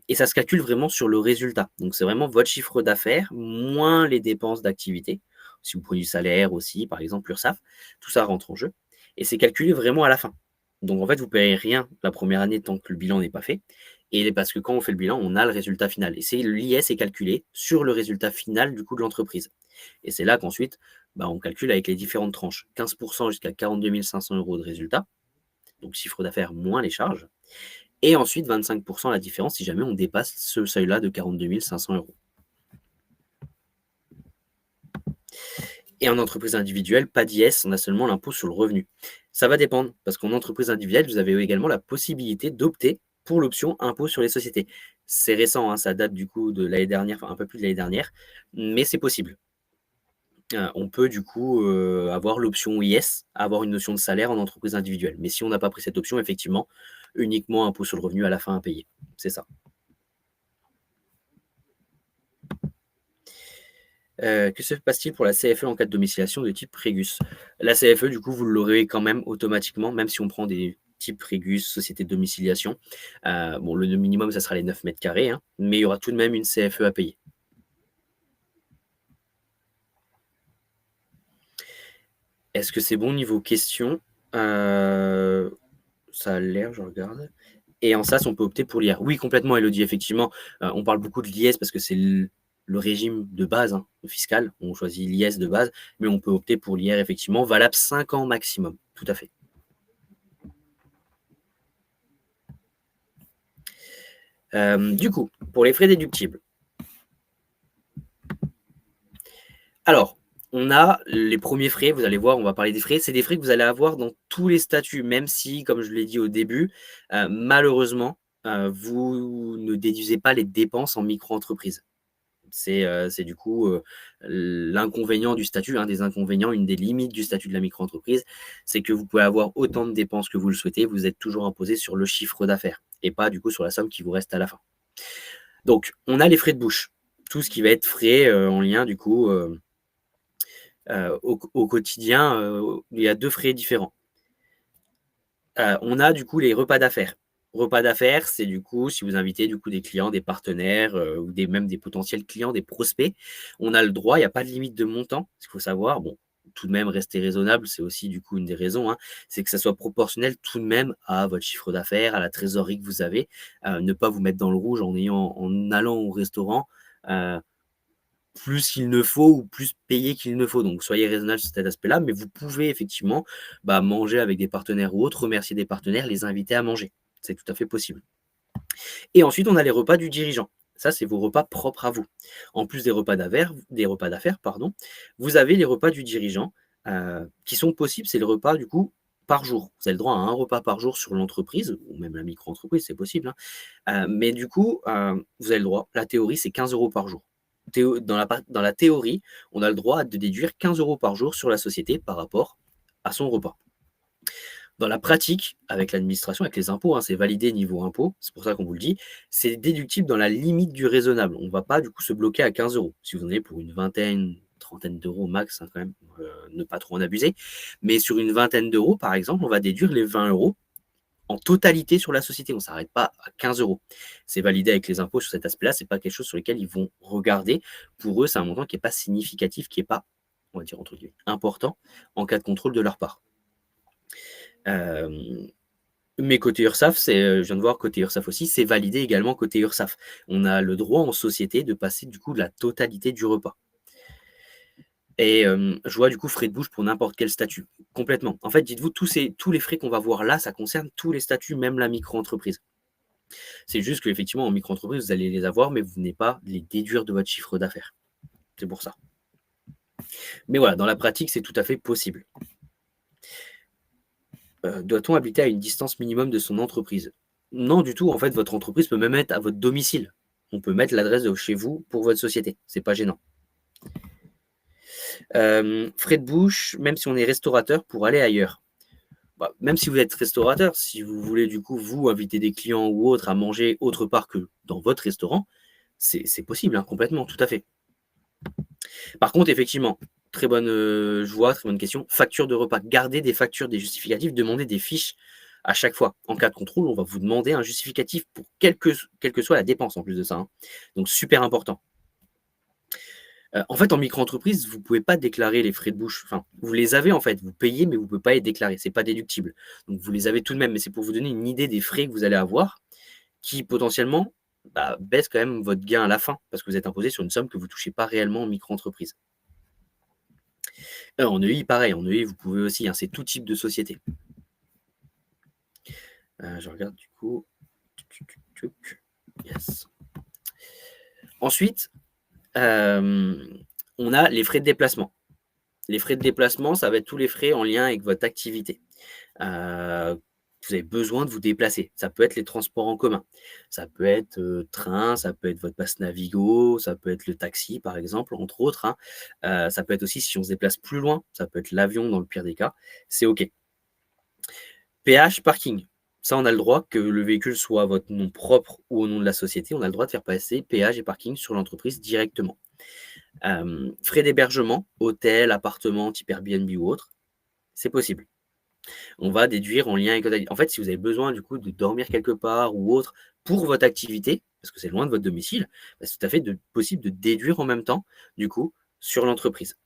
Et ça se calcule vraiment sur le résultat. Donc, c'est vraiment votre chiffre d'affaires moins les dépenses d'activité. Si vous prenez du salaire aussi, par exemple, l'URSSAF, tout ça rentre en jeu. Et c'est calculé vraiment à la fin. Donc, en fait, vous ne payez rien la première année tant que le bilan n'est pas fait. Et parce que quand on fait le bilan, on a le résultat final. Et l'IS est calculé sur le résultat final du coût de l'entreprise. Et c'est là qu'ensuite, on calcule avec les différentes tranches. 15% jusqu'à 42 500 € de résultat. Donc, chiffre d'affaires moins les charges. Et ensuite, 25% la différence si jamais on dépasse ce seuil-là de 42 500 €. Et en entreprise individuelle, pas d'IS, on a seulement l'impôt sur le revenu. Ça va dépendre, parce qu'en entreprise individuelle, vous avez également la possibilité d'opter pour l'option impôt sur les sociétés. C'est récent, hein, ça date du coup de l'année dernière, enfin un peu plus de l'année dernière, mais c'est possible. On peut du coup avoir l'option IS, avoir une notion de salaire en entreprise individuelle. Mais si on n'a pas pris cette option, effectivement, uniquement impôt sur le revenu à la fin à payer. C'est ça. Que se passe-t-il pour la CFE en cas de domiciliation de type Prégus? La CFE, du coup, vous l'aurez quand même automatiquement, même si on prend des types Prégus, société de domiciliation. Le minimum, ça sera les 9 mètres carrés, hein, mais il y aura tout de même une CFE à payer. Est-ce que c'est bon niveau question? Ça a l'air, je regarde. Et en SaaS, on peut opter pour l'IR. Oui, complètement, Elodie, effectivement. On parle beaucoup de l'IS parce que c'est le régime de base, hein, fiscal. On choisit l'IS de base, mais on peut opter pour l'IR, effectivement, valable 5 ans maximum. Tout à fait. Du coup, pour les frais déductibles. Alors, on a les premiers frais, vous allez voir, on va parler des frais. C'est des frais que vous allez avoir dans tous les statuts, même si, comme je l'ai dit au début, malheureusement, vous ne déduisez pas les dépenses en micro-entreprise. C'est du coup l'inconvénient du statut, un des inconvénients, une des limites du statut de la micro-entreprise, c'est que vous pouvez avoir autant de dépenses que vous le souhaitez, vous êtes toujours imposé sur le chiffre d'affaires et pas du coup sur la somme qui vous reste à la fin. Donc, on a les frais de bouche, tout ce qui va être frais en lien du coup au quotidien, il y a 2 frais différents. On a du coup les repas d'affaires. Repas d'affaires, c'est du coup si vous invitez du coup des clients, des partenaires, ou même des potentiels clients, des prospects, on a le droit, il y a pas de limite de montant. Ce qu'il faut savoir, bon, tout de même rester raisonnable, c'est aussi du coup une des raisons, hein, c'est que ça soit proportionnel tout de même à votre chiffre d'affaires, à la trésorerie que vous avez. Ne pas vous mettre dans le rouge en allant au restaurant, heu, plus qu'il ne faut ou plus payer qu'il ne faut. Donc soyez raisonnable sur cet aspect-là, mais vous pouvez effectivement, manger avec des partenaires ou autres, remercier des partenaires, les inviter à manger. C'est tout à fait possible. Et ensuite, on a les repas du dirigeant. Ça, c'est vos repas propres à vous. En plus des repas d'affaires, pardon, vous avez les repas du dirigeant, qui sont possibles. C'est le repas du coup par jour. Vous avez le droit à un repas par jour sur l'entreprise ou même la micro-entreprise, c'est possible, hein. Mais du coup, vous avez le droit. La théorie, c'est 15 € par jour. Dans la théorie, on a le droit de déduire 15 € par jour sur la société par rapport à son repas. Dans la pratique, avec l'administration, avec les impôts, hein, c'est validé niveau impôt, c'est pour ça qu'on vous le dit, c'est déductible dans la limite du raisonnable. On ne va pas du coup se bloquer à 15 €. Si vous en avez pour une vingtaine, trentaine d'euros max, hein, quand même, ne pas trop en abuser. Mais sur une vingtaine d'euros, par exemple, on va déduire les 20 € en totalité sur la société. On ne s'arrête pas à 15 €. C'est validé avec les impôts sur cet aspect-là. C'est pas quelque chose sur lequel ils vont regarder. Pour eux, c'est un montant qui n'est pas significatif, qui n'est pas, on va dire entre guillemets, important en cas de contrôle de leur part. Euh, mais côté URSSAF, je viens de voir côté URSSAF aussi, c'est validé également côté URSSAF. On a le droit en société de passer du coup la totalité du repas. Et je vois du coup frais de bouche pour n'importe quel statut, complètement. En fait, dites-vous, tous les frais qu'on va voir là, ça concerne tous les statuts, même la micro-entreprise. C'est juste qu'effectivement, en micro-entreprise, vous allez les avoir, mais vous venez pas les déduire de votre chiffre d'affaires. C'est pour ça. Mais voilà, dans la pratique, c'est tout à fait possible. Doit-on habiter à une distance minimum de son entreprise? Non du tout, en fait, votre entreprise peut même être à votre domicile. On peut mettre l'adresse de chez vous pour votre société, c'est pas gênant. Frais de bouche, même si on est restaurateur pour aller ailleurs. Même si vous êtes restaurateur, si vous voulez du coup, vous, inviter des clients ou autres à manger autre part que dans votre restaurant, c'est possible, hein, complètement, tout à fait. Par contre, effectivement, très bonne, très bonne question. Facture de repas. Gardez des factures, des justificatifs, demandez des fiches à chaque fois. En cas de contrôle, on va vous demander un justificatif pour quelle que soit la dépense en plus de ça, hein. Donc super important. En fait, en micro-entreprise, vous ne pouvez pas déclarer les frais de bouche. Enfin, vous les avez en fait, vous payez, mais vous ne pouvez pas les déclarer. C'est pas déductible. Donc vous les avez tout de même, mais c'est pour vous donner une idée des frais que vous allez avoir, qui potentiellement baissent quand même votre gain à la fin, parce que vous êtes imposé sur une somme que vous ne touchez pas réellement en micro-entreprise. En EI, pareil, en EI, vous pouvez aussi, hein, c'est tout type de société. Je regarde du coup. Yes. Ensuite, on a les frais de déplacement. Les frais de déplacement, ça va être tous les frais en lien avec votre activité. Vous avez besoin de vous déplacer. Ça peut être les transports en commun, ça peut être train, ça peut être votre pass Navigo, ça peut être le taxi, par exemple, entre autres, hein. Ça peut être aussi si on se déplace plus loin, ça peut être l'avion dans le pire des cas, c'est OK. Péage, parking. Ça, on a le droit, que le véhicule soit à votre nom propre ou au nom de la société, on a le droit de faire passer péage et parking sur l'entreprise directement. Frais d'hébergement, hôtel, appartement type Airbnb ou autre, c'est possible. On va déduire en lien avec en fait, si vous avez besoin du coup de dormir quelque part ou autre pour votre activité, parce que c'est loin de votre domicile, c'est tout à fait possible de déduire en même temps, du coup, sur l'entreprise.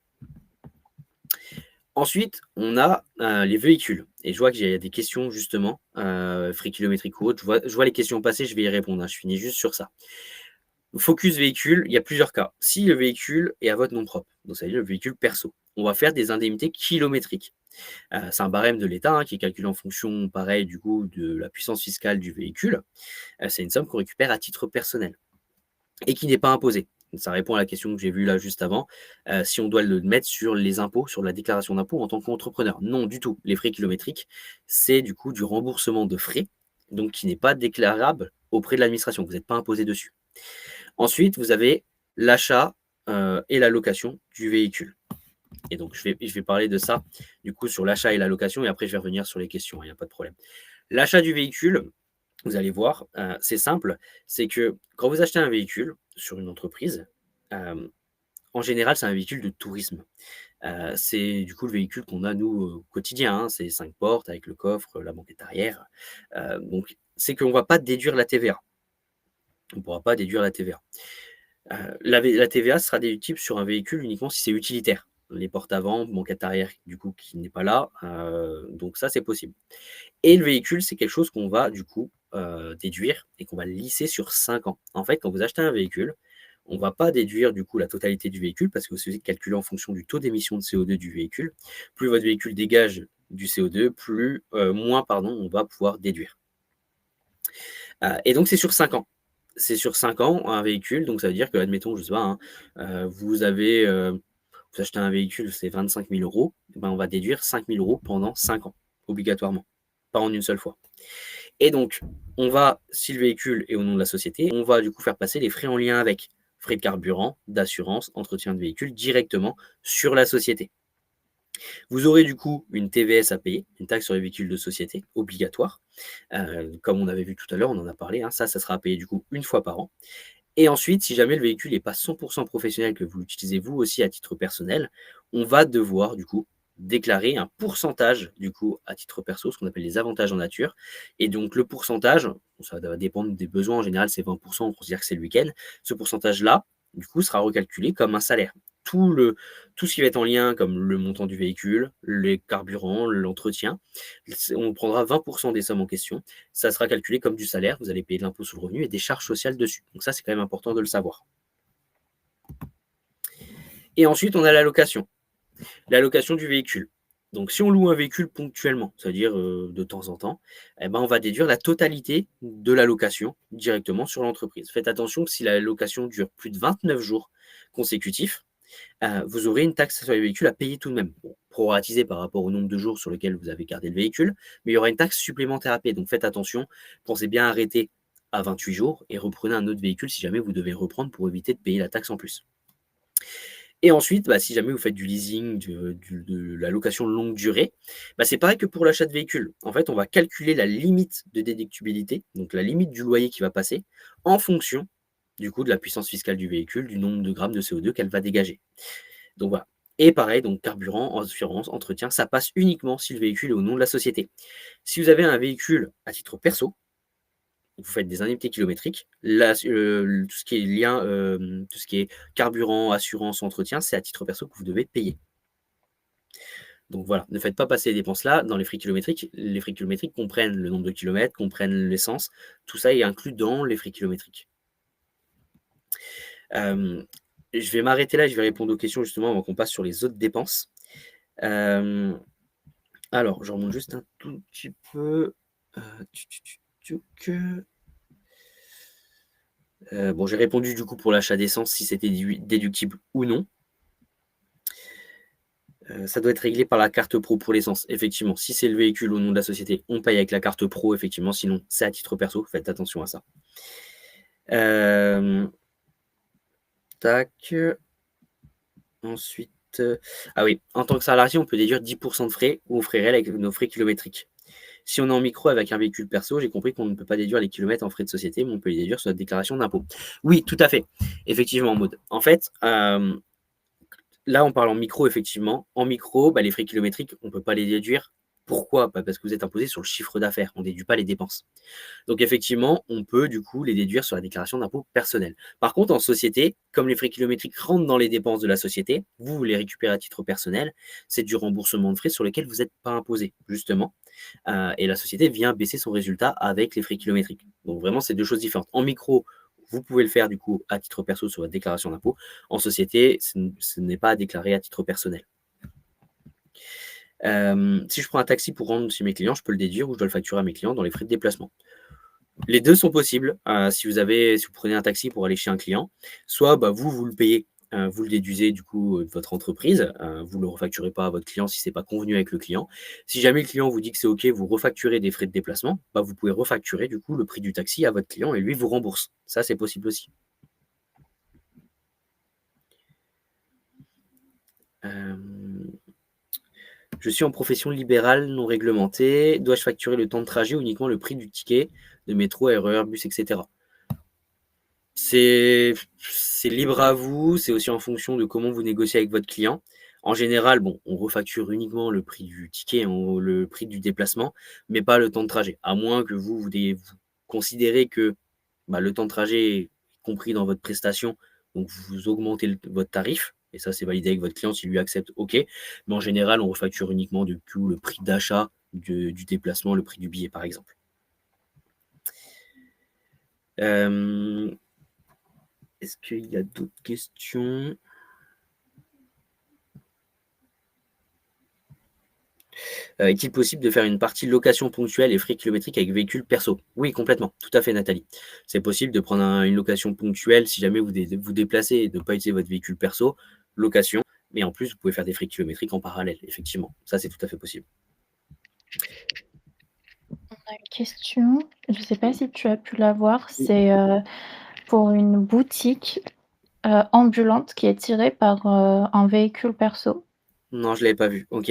Ensuite, on a les véhicules. Et je vois qu'il y a des questions justement, frais kilométriques ou autres. Je vois les questions passer, je vais y répondre, hein. Je finis juste sur ça. Focus véhicule, il y a plusieurs cas. Si le véhicule est à votre nom propre, donc ça veut dire le véhicule perso, on va faire des indemnités kilométriques. C'est un barème de l'État, hein, qui est calculé en fonction, pareil, du coup, de la puissance fiscale du véhicule. C'est une somme qu'on récupère à titre personnel et qui n'est pas imposée. Ça répond à la question que j'ai vue là juste avant. Si on doit le mettre sur les impôts, sur la déclaration d'impôt en tant qu'entrepreneur. Non, du tout. Les frais kilométriques, c'est du coup du remboursement de frais, donc qui n'est pas déclarable auprès de l'administration. Vous n'êtes pas imposé dessus. Ensuite, vous avez l'achat et la location du véhicule. Et donc, je vais parler de ça, du coup, sur l'achat et la location, et après, je vais revenir sur les questions, il n'y a pas de problème. L'achat du véhicule, vous allez voir, c'est simple, c'est que quand vous achetez un véhicule sur une entreprise, en général, c'est un véhicule de tourisme. C'est du coup le véhicule qu'on a nous, au quotidien, hein. C'est 5 portes avec le coffre, la banquette arrière. Donc c'est qu'on ne va pas déduire la TVA. On ne pourra pas déduire la TVA. La TVA sera déductible sur un véhicule uniquement si c'est utilitaire. Les portes avant, banquette arrière du coup qui n'est pas là, donc ça c'est possible. Et le véhicule, c'est quelque chose qu'on va du coup, déduire et qu'on va lisser sur 5 ans. En fait, quand vous achetez un véhicule, on ne va pas déduire du coup la totalité du véhicule parce que c'est calculé en fonction du taux d'émission de CO2 du véhicule. Plus votre véhicule dégage du CO2, moins pardon, on va pouvoir déduire. Et donc c'est sur 5 ans. C'est sur 5 ans un véhicule, donc ça veut dire que, admettons, je sais pas, hein, vous achetez un véhicule, c'est 25 000 €, ben, on va déduire 5 000 € pendant 5 ans, obligatoirement, pas en une seule fois. Et donc, si le véhicule est au nom de la société, on va du coup faire passer les frais en lien avec. Frais de carburant, d'assurance, entretien de véhicule, directement sur la société. Vous aurez du coup une TVS à payer, une taxe sur les véhicules de société, obligatoire. Comme on avait vu tout à l'heure, on en a parlé, hein, ça sera à payer du coup une fois par an. Et ensuite, si jamais le véhicule n'est pas 100% professionnel, que vous l'utilisez vous aussi à titre personnel, on va devoir du coup déclarer un pourcentage du coup à titre perso, ce qu'on appelle les avantages en nature. Et donc le pourcentage, ça va dépendre des besoins, en général c'est 20%, on considère que c'est le week-end. Ce pourcentage-là, du coup, sera recalculé comme un salaire. Tout ce qui va être en lien, comme le montant du véhicule, les carburants, l'entretien, on prendra 20% des sommes en question. Ça sera calculé comme du salaire. Vous allez payer de l'impôt sur le revenu et des charges sociales dessus. Donc ça, c'est quand même important de le savoir. Et ensuite, on a la location. La location du véhicule. Donc, si on loue un véhicule ponctuellement, c'est-à-dire de temps en temps, eh ben, on va déduire la totalité de la location directement sur l'entreprise. Faites attention que si la location dure plus de 29 jours consécutifs, vous aurez une taxe sur les véhicules à payer tout de même. Bon, proratisée par rapport au nombre de jours sur lesquels vous avez gardé le véhicule, mais il y aura une taxe supplémentaire à payer. Donc faites attention, pensez bien arrêter à 28 jours et reprenez un autre véhicule si jamais vous devez reprendre pour éviter de payer la taxe en plus. Et ensuite, si jamais vous faites du leasing, de la location longue durée, c'est pareil que pour l'achat de véhicule. En fait, on va calculer la limite de déductibilité, donc la limite du loyer qui va passer, en fonction du coup de la puissance fiscale du véhicule, du nombre de grammes de CO2 qu'elle va dégager. Donc voilà. Et pareil, donc carburant, assurance, entretien, ça passe uniquement si le véhicule est au nom de la société. Si vous avez un véhicule à titre perso, vous faites des indemnités kilométriques, tout ce qui est lien, tout ce qui est carburant, assurance, entretien, c'est à titre perso que vous devez payer. Donc voilà, ne faites pas passer les dépenses là dans les frais kilométriques. Les frais kilométriques comprennent le nombre de kilomètres, comprennent l'essence, tout ça est inclus dans les frais kilométriques. Je vais m'arrêter là, je vais répondre aux questions justement avant qu'on passe sur les autres dépenses. Alors, je remonte juste un tout petit peu. Bon, j'ai répondu du coup pour l'achat d'essence, si c'était déductible ou non. Ça doit être réglé par la carte pro pour l'essence. Effectivement, si c'est le véhicule au nom de la société, on paye avec la carte pro, effectivement. Sinon, c'est à titre perso. Faites attention à ça. Tac. Ensuite, ah oui, en tant que salarié, on peut déduire 10% de frais ou frais réels avec nos frais kilométriques. Si on est en micro avec un véhicule perso, j'ai compris qu'on ne peut pas déduire les kilomètres en frais de société, mais on peut les déduire sur notre déclaration d'impôt. Oui, tout à fait. Effectivement, Maud. En fait, là, on parle en micro, effectivement. En micro, les frais kilométriques, on ne peut pas les déduire. Pourquoi? Parce que vous êtes imposé sur le chiffre d'affaires. On ne déduit pas les dépenses. Donc, effectivement, on peut du coup les déduire sur la déclaration d'impôt personnel. Par contre, en société, comme les frais kilométriques rentrent dans les dépenses de la société, vous les récupérez à titre personnel. C'est du remboursement de frais sur lesquels vous n'êtes pas imposé, justement. Et la société vient baisser son résultat avec les frais kilométriques. Donc, vraiment, c'est deux choses différentes. En micro, vous pouvez le faire du coup à titre perso sur votre déclaration d'impôt. En société, ce n'est pas à déclarer à titre personnel. Si je prends un taxi pour rendre chez mes clients, je peux le déduire ou je dois le facturer à mes clients dans les frais de déplacement. Les deux sont possibles. Si vous prenez un taxi pour aller chez un client, soit vous le payez, vous le déduisez du coup de votre entreprise, vous ne le refacturez pas à votre client si ce n'est pas convenu avec le client. Si jamais le client vous dit que c'est OK, vous refacturez des frais de déplacement, vous pouvez refacturer du coup le prix du taxi à votre client et lui vous rembourse. Ça, c'est possible aussi. Je suis en profession libérale non réglementée. Dois-je facturer le temps de trajet ou uniquement le prix du ticket de métro, RER, bus, etc. C'est libre à vous. C'est aussi en fonction de comment vous négociez avec votre client. En général, bon, on refacture uniquement le prix du ticket, le prix du déplacement, mais pas le temps de trajet. À moins que vous considérez que, bah, le temps de trajet est compris dans votre prestation, donc vous augmentez votre tarif et ça, c'est validé avec votre client. S'il lui accepte, OK. Mais en général, on refacture uniquement du coup le prix d'achat du déplacement, le prix du billet, par exemple. Est-ce qu'il y a d'autres questions? Est-il possible de faire une partie location ponctuelle et frais kilométriques avec véhicule perso? Oui, complètement, tout à fait, Nathalie. C'est possible de prendre une location ponctuelle si jamais vous déplacez et de ne pas utiliser votre véhicule perso, location, mais en plus, vous pouvez faire des frais kilométriques en parallèle, effectivement. Ça, c'est tout à fait possible. On a une question, je ne sais pas si tu as pu la voir, Oui. c'est pour une boutique ambulante qui est tirée par un véhicule perso. Non, je ne l'avais pas vu. OK.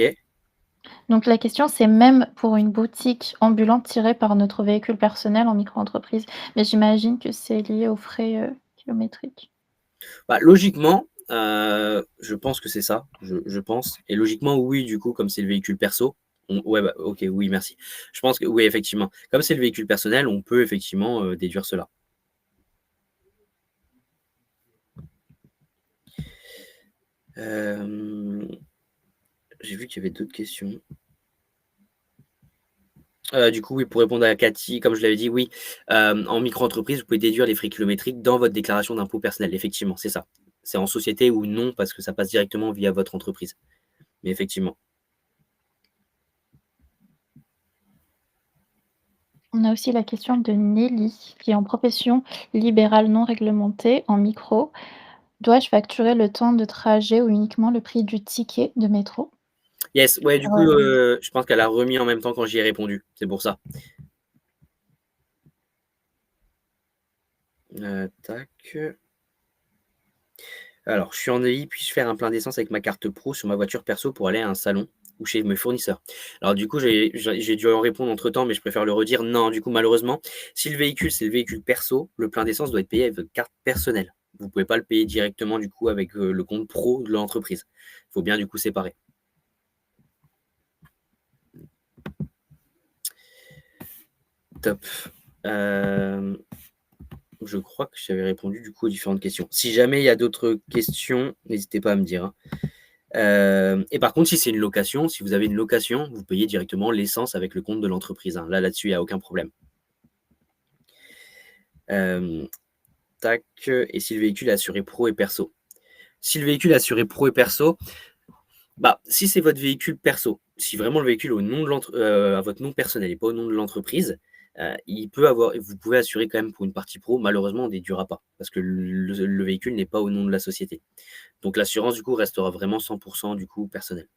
Donc la question, c'est même pour une boutique ambulante tirée par notre véhicule personnel en micro-entreprise. Mais j'imagine que c'est lié aux frais kilométriques. Bah, logiquement, je pense que c'est ça, je pense et logiquement, oui, du coup, comme c'est le véhicule perso, ouais, bah, OK, oui, merci. Je pense que oui, effectivement, comme c'est le véhicule personnel, on peut effectivement, déduire cela. Hem, j'ai vu qu'il y avait d'autres questions. Du coup, oui, pour répondre à Cathy, comme je l'avais dit, oui, en micro-entreprise, vous pouvez déduire les frais kilométriques dans votre déclaration d'impôt personnel. Effectivement, c'est ça. C'est en société ou non parce que ça passe directement via votre entreprise. Mais effectivement. On a aussi la question de Nelly, qui est en profession libérale non réglementée en micro. Dois-je facturer le temps de trajet ou uniquement le prix du ticket de métro? Yes, ouais, du coup, Heu, je pense qu'elle a remis en même temps quand j'y ai répondu. C'est pour ça. Tac. Alors, je suis en Neuilly, puis-je faire un plein d'essence avec ma carte pro sur ma voiture perso pour aller à un salon ou chez mes fournisseurs? Alors du coup, j'ai dû en répondre entre-temps, mais je préfère le redire. Non, du coup, malheureusement, si le véhicule, c'est le véhicule perso, le plein d'essence doit être payé avec votre carte personnelle. Vous ne pouvez pas le payer directement, du coup, avec, le compte pro de l'entreprise. Il faut bien, du coup, séparer. Top. Hem, je crois que j'avais répondu, du coup, aux différentes questions. Si jamais il y a d'autres questions, n'hésitez pas à me dire, hein. Et par contre, si c'est une location, si vous avez une location, vous payez directement l'essence avec le compte de l'entreprise, hein. Là-dessus, il y a aucun problème. Hem, tac, et si le véhicule est assuré pro et perso? Si le véhicule est assuré pro et perso, bah, si c'est votre véhicule perso, si vraiment le véhicule au nom de à votre nom personnel et pas au nom de l'entreprise, il peut avoir vous pouvez assurer quand même pour une partie pro. Malheureusement, on ne déduira pas parce que le véhicule n'est pas au nom de la société. Donc l'assurance, du coup, restera vraiment 100 du coup personnel.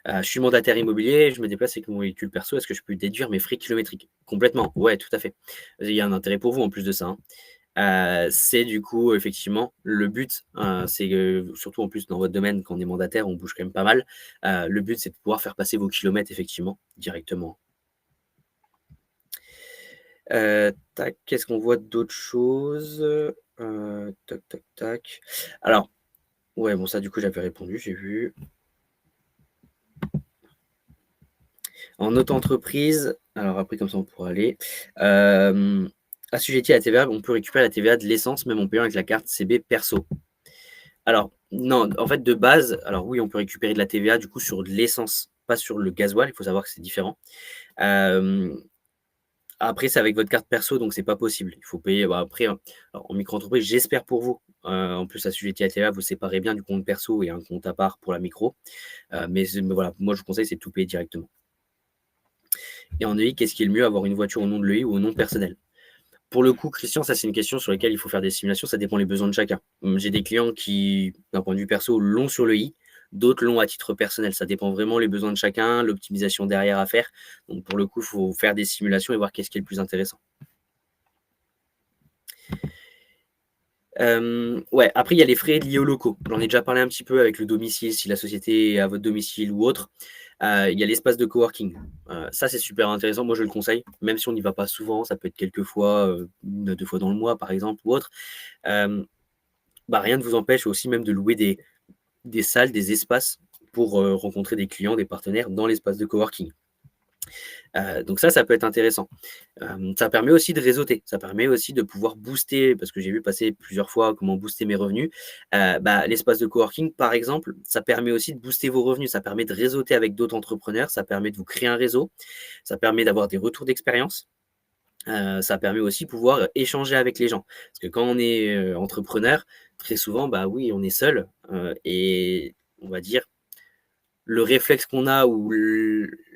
Je suis mandataire immobilier, je me déplace avec mon véhicule perso, est-ce que je peux déduire mes frais kilométriques? Complètement, ouais, tout à fait. Il y a un intérêt pour vous en plus de ça, hein. C'est du coup effectivement le but, c'est, surtout en plus dans votre domaine quand on est mandataire, on bouge quand même pas mal. Le but, c'est de pouvoir faire passer vos kilomètres effectivement, directement. Tac, qu'est-ce qu'on voit d'autres choses? Tac, tac, tac. Alors, ouais, bon ça du coup j'avais répondu, j'ai vu. En auto-entreprise, alors après comme ça on pourra aller, hem, assujetti à la TVA, on peut récupérer la TVA de l'essence même en payant avec la carte CB perso. Alors non, en fait de base, alors oui, on peut récupérer de la TVA du coup sur de l'essence, pas sur le gasoil, il faut savoir que c'est différent. Hem, après c'est avec votre carte perso donc c'est pas possible. Il faut payer, bah, après, alors en micro-entreprise, j'espère pour vous, en plus assujetti à la TVA, vous séparez bien du compte perso et un compte à part pour la micro, mais voilà, moi je vous conseille c'est de tout payer directement. Et en EI, qu'est-ce qui est le mieux, avoir une voiture au nom de l'EI ou au nom personnel? Pour le coup, Christian, ça c'est une question sur laquelle il faut faire des simulations, ça dépend les besoins de chacun. J'ai des clients qui, d'un point de vue perso, l'ont sur l'EI, d'autres l'ont à titre personnel. Ça dépend vraiment les besoins de chacun, l'optimisation derrière à faire. Donc pour le coup, il faut faire des simulations et voir qu'est-ce qui est le plus intéressant. Ouais, après il y a les frais liés aux locaux. J'en ai déjà parlé un petit peu avec le domicile, si la société est à votre domicile ou autre. Il y a l'espace de coworking. Ça, c'est super intéressant. Moi, je le conseille, même si on n'y va pas souvent, ça peut être quelques fois, 1 à 2 fois dans le mois, par exemple, ou autre. Bah, rien ne vous empêche aussi même de louer des salles, des espaces pour rencontrer des clients, des partenaires dans l'espace de coworking. Donc ça peut être intéressant. Ça permet aussi de réseauter, ça permet aussi de pouvoir booster, parce que j'ai vu passer plusieurs fois comment booster mes revenus. L'espace de coworking, par exemple, ça permet aussi de booster vos revenus, ça permet de réseauter avec d'autres entrepreneurs, ça permet de vous créer un réseau, ça permet d'avoir des retours d'expérience. Ça permet aussi de pouvoir échanger avec les gens. Parce que quand on est entrepreneur, très souvent, oui, on est seul et on va dire le réflexe qu'on a ou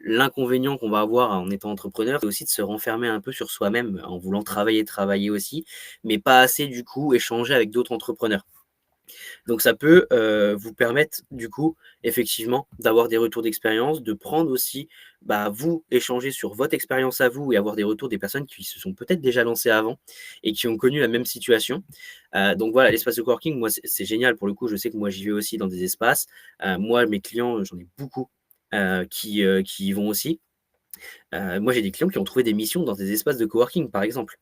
l'inconvénient qu'on va avoir en étant entrepreneur, c'est aussi de se renfermer un peu sur soi-même en voulant travailler aussi, mais pas assez du coup échanger avec d'autres entrepreneurs. Donc ça peut vous permettre du coup effectivement d'avoir des retours d'expérience, de prendre aussi, vous échanger sur votre expérience à vous et avoir des retours des personnes qui se sont peut-être déjà lancées avant et qui ont connu la même situation. Donc voilà, l'espace de coworking, moi c'est génial pour le coup, je sais que moi j'y vais aussi dans des espaces. Moi mes clients, j'en ai beaucoup qui y vont aussi. Moi j'ai des clients qui ont trouvé des missions dans des espaces de coworking par exemple.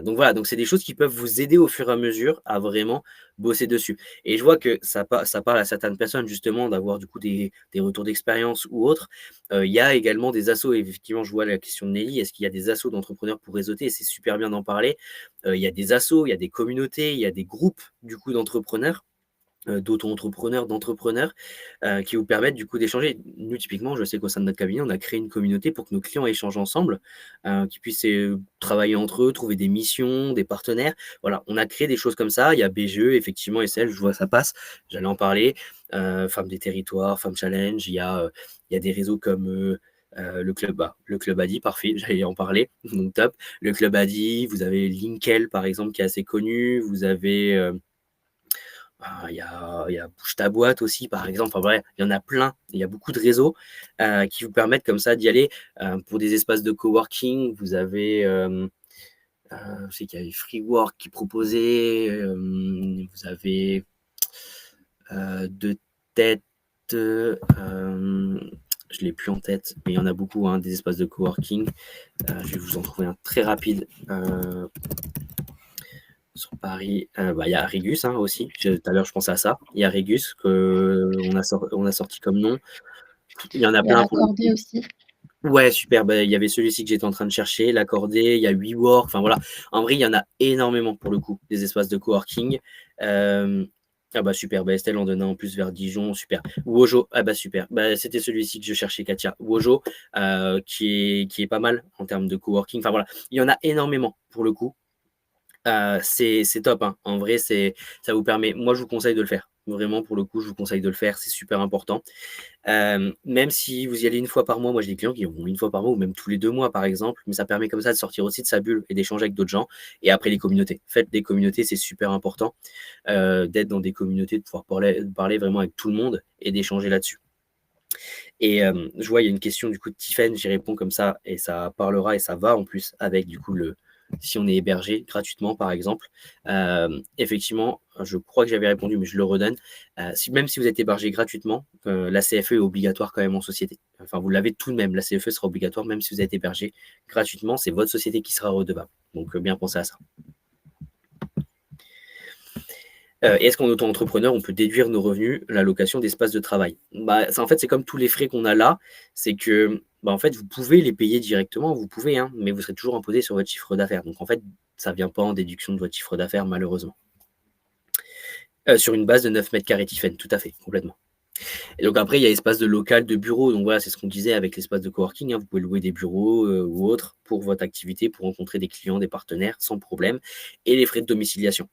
Donc voilà, donc c'est des choses qui peuvent vous aider au fur et à mesure à vraiment bosser dessus. Et je vois que ça parle à certaines personnes justement d'avoir du coup des retours d'expérience ou autres. Il y a également des assos, et effectivement, je vois la question de Nelly, est-ce qu'il y a des assos d'entrepreneurs pour réseauter? Et c'est super bien d'en parler. Il y a des assos, il y a des communautés, il y a des groupes du coup d'entrepreneurs d'auto-entrepreneurs, d'entrepreneurs, qui vous permettent du coup d'échanger. Nous, typiquement, je sais qu'au sein de notre cabinet, on a créé une communauté pour que nos clients échangent ensemble, qu'ils puissent travailler entre eux, trouver des missions, des partenaires. Voilà, on a créé des choses comme ça. Il y a BGE, effectivement, SL, je vois ça passe, j'allais en parler. Femmes des territoires, Femmes Challenge, il y a des réseaux comme le Club Adi, parfait, j'allais en parler, donc top. Le Club Adi, vous avez Linkel, par exemple, qui est assez connu. Vous avez il y a Bouge ta boîte aussi, par exemple. Enfin bref, il y en a plein. Il y a beaucoup de réseaux qui vous permettent comme ça d'y aller. Pour des espaces de coworking, vous avez, je sais qu'il y avait Freework qui proposait. Vous avez de tête, je ne l'ai plus en tête, mais il y en a beaucoup, hein, des espaces de coworking. Je vais vous en trouver un très rapide. Sur Paris, il y a Régus aussi. Tout à l'heure, je pensais à ça. Il y a Régus qu'on a sorti comme nom. Il y en a Il y a plein pour le l'accordé coup. aussi. Ouais, super. Il y avait celui-ci que j'étais en train de chercher, l'accordé. Il y a WeWork. Enfin voilà. En vrai, il y en a énormément pour le coup, des espaces de coworking. Super. Estelle en donnait en plus vers Dijon. Super. Wojo. Super. C'était celui-ci que je cherchais, Katia. Wojo, qui est pas mal en termes de coworking. Enfin voilà. Il y en a énormément pour le coup. C'est top, hein. En vrai, ça vous permet, moi, je vous conseille de le faire. Vraiment, pour le coup, je vous conseille de le faire, c'est super important. Même si vous y allez une fois par mois, moi j'ai des clients qui vont une fois par mois ou même tous les 2 mois, par exemple, mais ça permet comme ça de sortir aussi de sa bulle et d'échanger avec d'autres gens. Et après, les communautés. Faites des communautés, c'est super important, d'être dans des communautés, de pouvoir parler vraiment avec tout le monde et d'échanger là-dessus. Et je vois, il y a une question du coup de Tiffen, j'y réponds comme ça et ça parlera et ça va en plus avec du coup si on est hébergé gratuitement par exemple. Effectivement, je crois que j'avais répondu, mais je le redonne. Même si vous êtes hébergé gratuitement, la CFE est obligatoire quand même en société. Enfin, vous l'avez tout de même, la CFE sera obligatoire même si vous êtes hébergé gratuitement, c'est votre société qui sera redevable. Donc bien penser à ça. Est-ce qu'en auto-entrepreneur, on peut déduire nos revenus, l'allocation d'espace de travail? En fait, c'est comme tous les frais qu'on a là, c'est que, en fait, vous pouvez les payer directement, vous pouvez, hein, mais vous serez toujours imposé sur votre chiffre d'affaires. Donc en fait, ça ne vient pas en déduction de votre chiffre d'affaires, malheureusement. Sur une base de 9 mètres carrés, Tiffen, tout à fait, complètement. Et donc après, il y a espace de local, de bureau. Donc voilà, c'est ce qu'on disait avec l'espace de coworking, hein. Vous pouvez louer des bureaux ou autres pour votre activité, pour rencontrer des clients, des partenaires sans problème. Et les frais de domiciliation.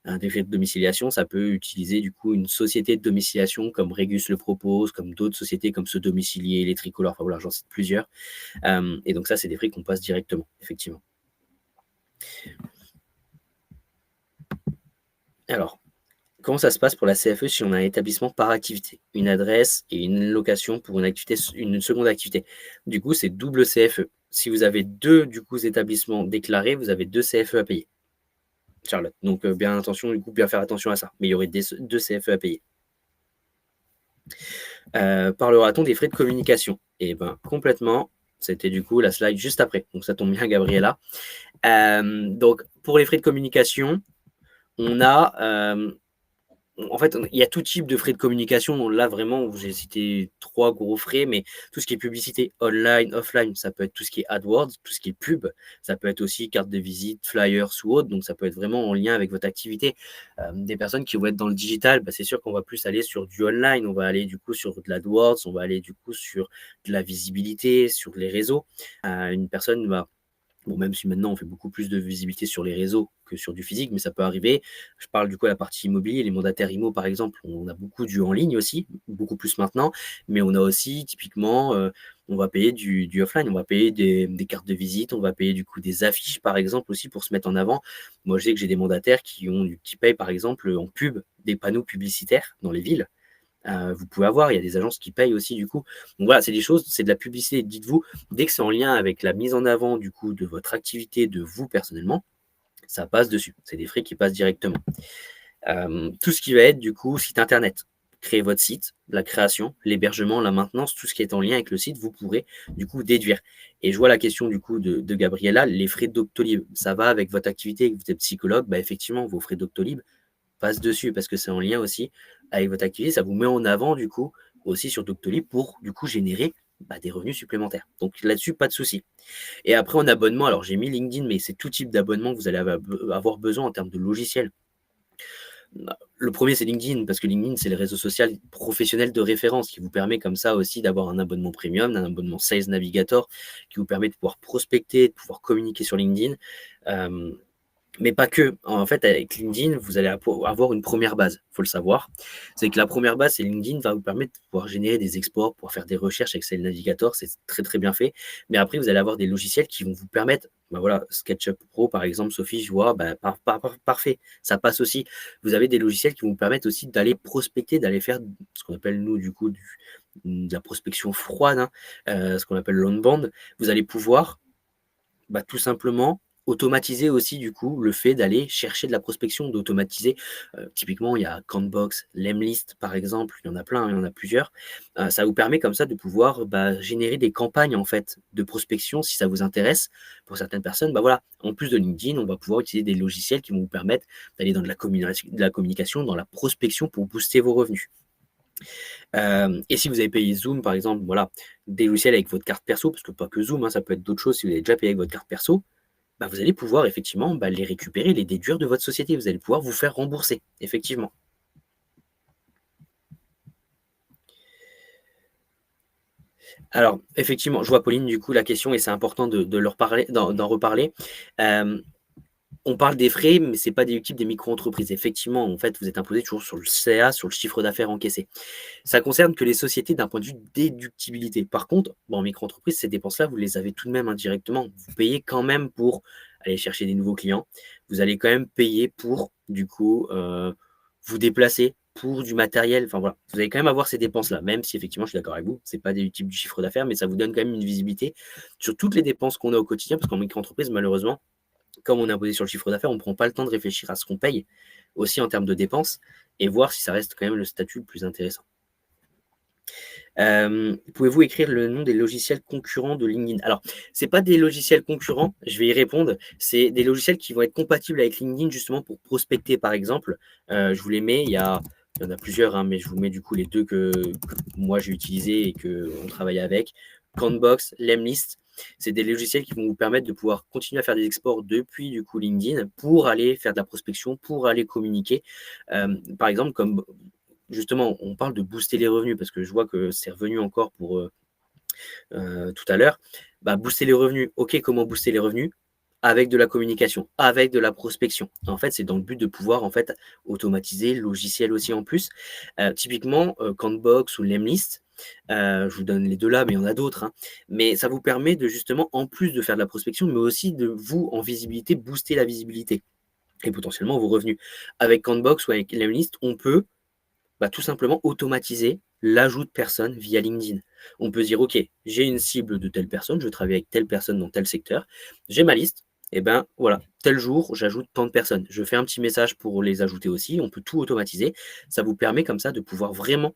Des frais de domiciliation, ça peut utiliser du coup une société de domiciliation comme Régus le propose, comme d'autres sociétés comme Ce Domicilier, les Tricolores, enfin voilà, j'en cite plusieurs. Et donc ça, c'est des frais qu'on passe directement, effectivement. Alors, comment ça se passe pour la CFE si on a un établissement par activité, une adresse et une location pour une seconde activité? Du coup, c'est double CFE. Si vous avez deux du coup établissements déclarés, vous avez 2 CFE à payer. Charlotte. Donc bien faire attention à ça. Mais il y aurait 2 CFE à payer. Parlera-t-on des frais de communication? Eh bien, complètement. C'était du coup la slide juste après. Donc ça tombe bien, Gabriella. Donc pour les frais de communication, on a en fait, il y a tout type de frais de communication. Là, vraiment, j'ai cité 3 gros frais, mais tout ce qui est publicité online, offline, ça peut être tout ce qui est AdWords, tout ce qui est pub, ça peut être aussi carte de visite, flyers ou autre, donc ça peut être vraiment en lien avec votre activité. Des personnes qui vont être dans le digital, bah, c'est sûr qu'on va plus aller sur du online, on va aller du coup sur de l'AdWords, on va aller du coup sur de la visibilité, sur les réseaux. Une personne va Bon, même si maintenant on fait beaucoup plus de visibilité sur les réseaux que sur du physique, mais ça peut arriver. Je parle du coup de la partie immobilier, les mandataires IMO par exemple, on a beaucoup du en ligne aussi, beaucoup plus maintenant, mais on a aussi typiquement, on va payer du offline, on va payer des cartes de visite, on va payer du coup des affiches par exemple aussi pour se mettre en avant. Moi je sais que j'ai des mandataires qui payent par exemple en pub des panneaux publicitaires dans les villes. Vous pouvez avoir, il y a des agences qui payent aussi du coup. Donc voilà, c'est des choses, c'est de la publicité. Dites-vous, dès que c'est en lien avec la mise en avant du coup de votre activité, de vous personnellement, ça passe dessus. C'est des frais qui passent directement. Tout ce qui va être du coup site internet. Créer votre site, la création, l'hébergement, la maintenance, tout ce qui est en lien avec le site, vous pourrez du coup déduire. Et je vois la question du coup de Gabriella, les frais Doctolib, ça va avec votre activité, que vous êtes psychologue, bah effectivement, vos frais Doctolib, passe dessus parce que c'est en lien aussi avec votre activité. Ça vous met en avant, du coup, aussi sur Doctolib pour, du coup, générer des revenus supplémentaires. Donc là-dessus, pas de souci. Et après, en abonnement, alors j'ai mis LinkedIn, mais c'est tout type d'abonnement que vous allez avoir besoin en termes de logiciels. Le premier, c'est LinkedIn, parce que LinkedIn, c'est le réseau social professionnel de référence qui vous permet comme ça aussi d'avoir un abonnement premium, un abonnement Sales Navigator qui vous permet de pouvoir prospecter, de pouvoir communiquer sur LinkedIn. Mais pas que. En fait, avec LinkedIn, vous allez avoir une première base. Il faut le savoir. C'est que la première base, c'est LinkedIn va vous permettre de pouvoir générer des exports, pouvoir faire des recherches avec Sales Navigator. C'est très, très bien fait. Mais après, vous allez avoir des logiciels qui vont vous permettre, voilà, SketchUp Pro, par exemple, Sophie, je vois, parfait. Ça passe aussi. Vous avez des logiciels qui vont vous permettre aussi d'aller prospecter, d'aller faire ce qu'on appelle, nous, du coup, de la prospection froide, hein, ce qu'on appelle l'onbound. Vous allez pouvoir tout simplement automatiser aussi du coup le fait d'aller chercher de la prospection, d'automatiser. Typiquement, il y a Countbox, Lemlist par exemple, il y en a plein, il y en a plusieurs. Ça vous permet comme ça de pouvoir générer des campagnes en fait de prospection si ça vous intéresse. Pour certaines personnes, voilà, en plus de LinkedIn, on va pouvoir utiliser des logiciels qui vont vous permettre d'aller dans de la communication, dans la prospection pour booster vos revenus. Et si vous avez payé Zoom, par exemple, voilà, des logiciels avec votre carte perso, parce que pas que Zoom, hein, ça peut être d'autres choses, si vous avez déjà payé avec votre carte perso, vous allez pouvoir effectivement les récupérer, les déduire de votre société. Vous allez pouvoir vous faire rembourser, effectivement. Alors, effectivement, je vois Pauline, du coup, la question, et c'est important de leur parler, d'en reparler. On parle des frais, mais ce n'est pas déductible des micro-entreprises. Effectivement, en fait, vous êtes imposé toujours sur le CA, sur le chiffre d'affaires encaissé. Ça concerne que les sociétés d'un point de vue déductibilité. Par contre, en micro-entreprise, ces dépenses-là, vous les avez tout de même indirectement. Vous payez quand même pour aller chercher des nouveaux clients. Vous allez quand même payer pour, du coup, vous déplacer, pour du matériel. Enfin voilà, vous allez quand même avoir ces dépenses-là, même si effectivement, je suis d'accord avec vous, c'est pas déductible du chiffre d'affaires, mais ça vous donne quand même une visibilité sur toutes les dépenses qu'on a au quotidien, parce qu'en micro-entreprise, malheureusement, comme on est imposé sur le chiffre d'affaires, on ne prend pas le temps de réfléchir à ce qu'on paye, aussi en termes de dépenses, et voir si ça reste quand même le statut le plus intéressant. Pouvez-vous écrire le nom des logiciels concurrents de LinkedIn? Alors, ce n'est pas des logiciels concurrents, je vais y répondre. C'est des logiciels qui vont être compatibles avec LinkedIn justement pour prospecter, par exemple. Je vous les mets, il y en a plusieurs, hein, mais je vous mets du coup les deux que moi j'ai utilisés et qu'on travaille avec. Countbox, Lemlist, c'est des logiciels qui vont vous permettre de pouvoir continuer à faire des exports depuis du coup LinkedIn pour aller faire de la prospection, pour aller communiquer. Par exemple, comme justement, on parle de booster les revenus parce que je vois que c'est revenu encore pour tout à l'heure. Booster les revenus, ok, comment booster les revenus? Avec de la communication, avec de la prospection. En fait, c'est dans le but de pouvoir en fait automatiser le logiciel aussi en plus. Typiquement, Countbox ou Lemlist, je vous donne les deux là, mais il y en a d'autres. Hein. Mais ça vous permet de justement, en plus de faire de la prospection, mais aussi de vous, en visibilité, booster la visibilité et potentiellement vos revenus. Avec Countbox ou avec Lemlist, on peut tout simplement automatiser l'ajout de personnes via LinkedIn. On peut dire, OK, j'ai une cible de telle personne, je travaille avec telle personne dans tel secteur, j'ai ma liste, et voilà, tel jour, j'ajoute tant de personnes. Je fais un petit message pour les ajouter aussi, on peut tout automatiser. Ça vous permet comme ça de pouvoir vraiment,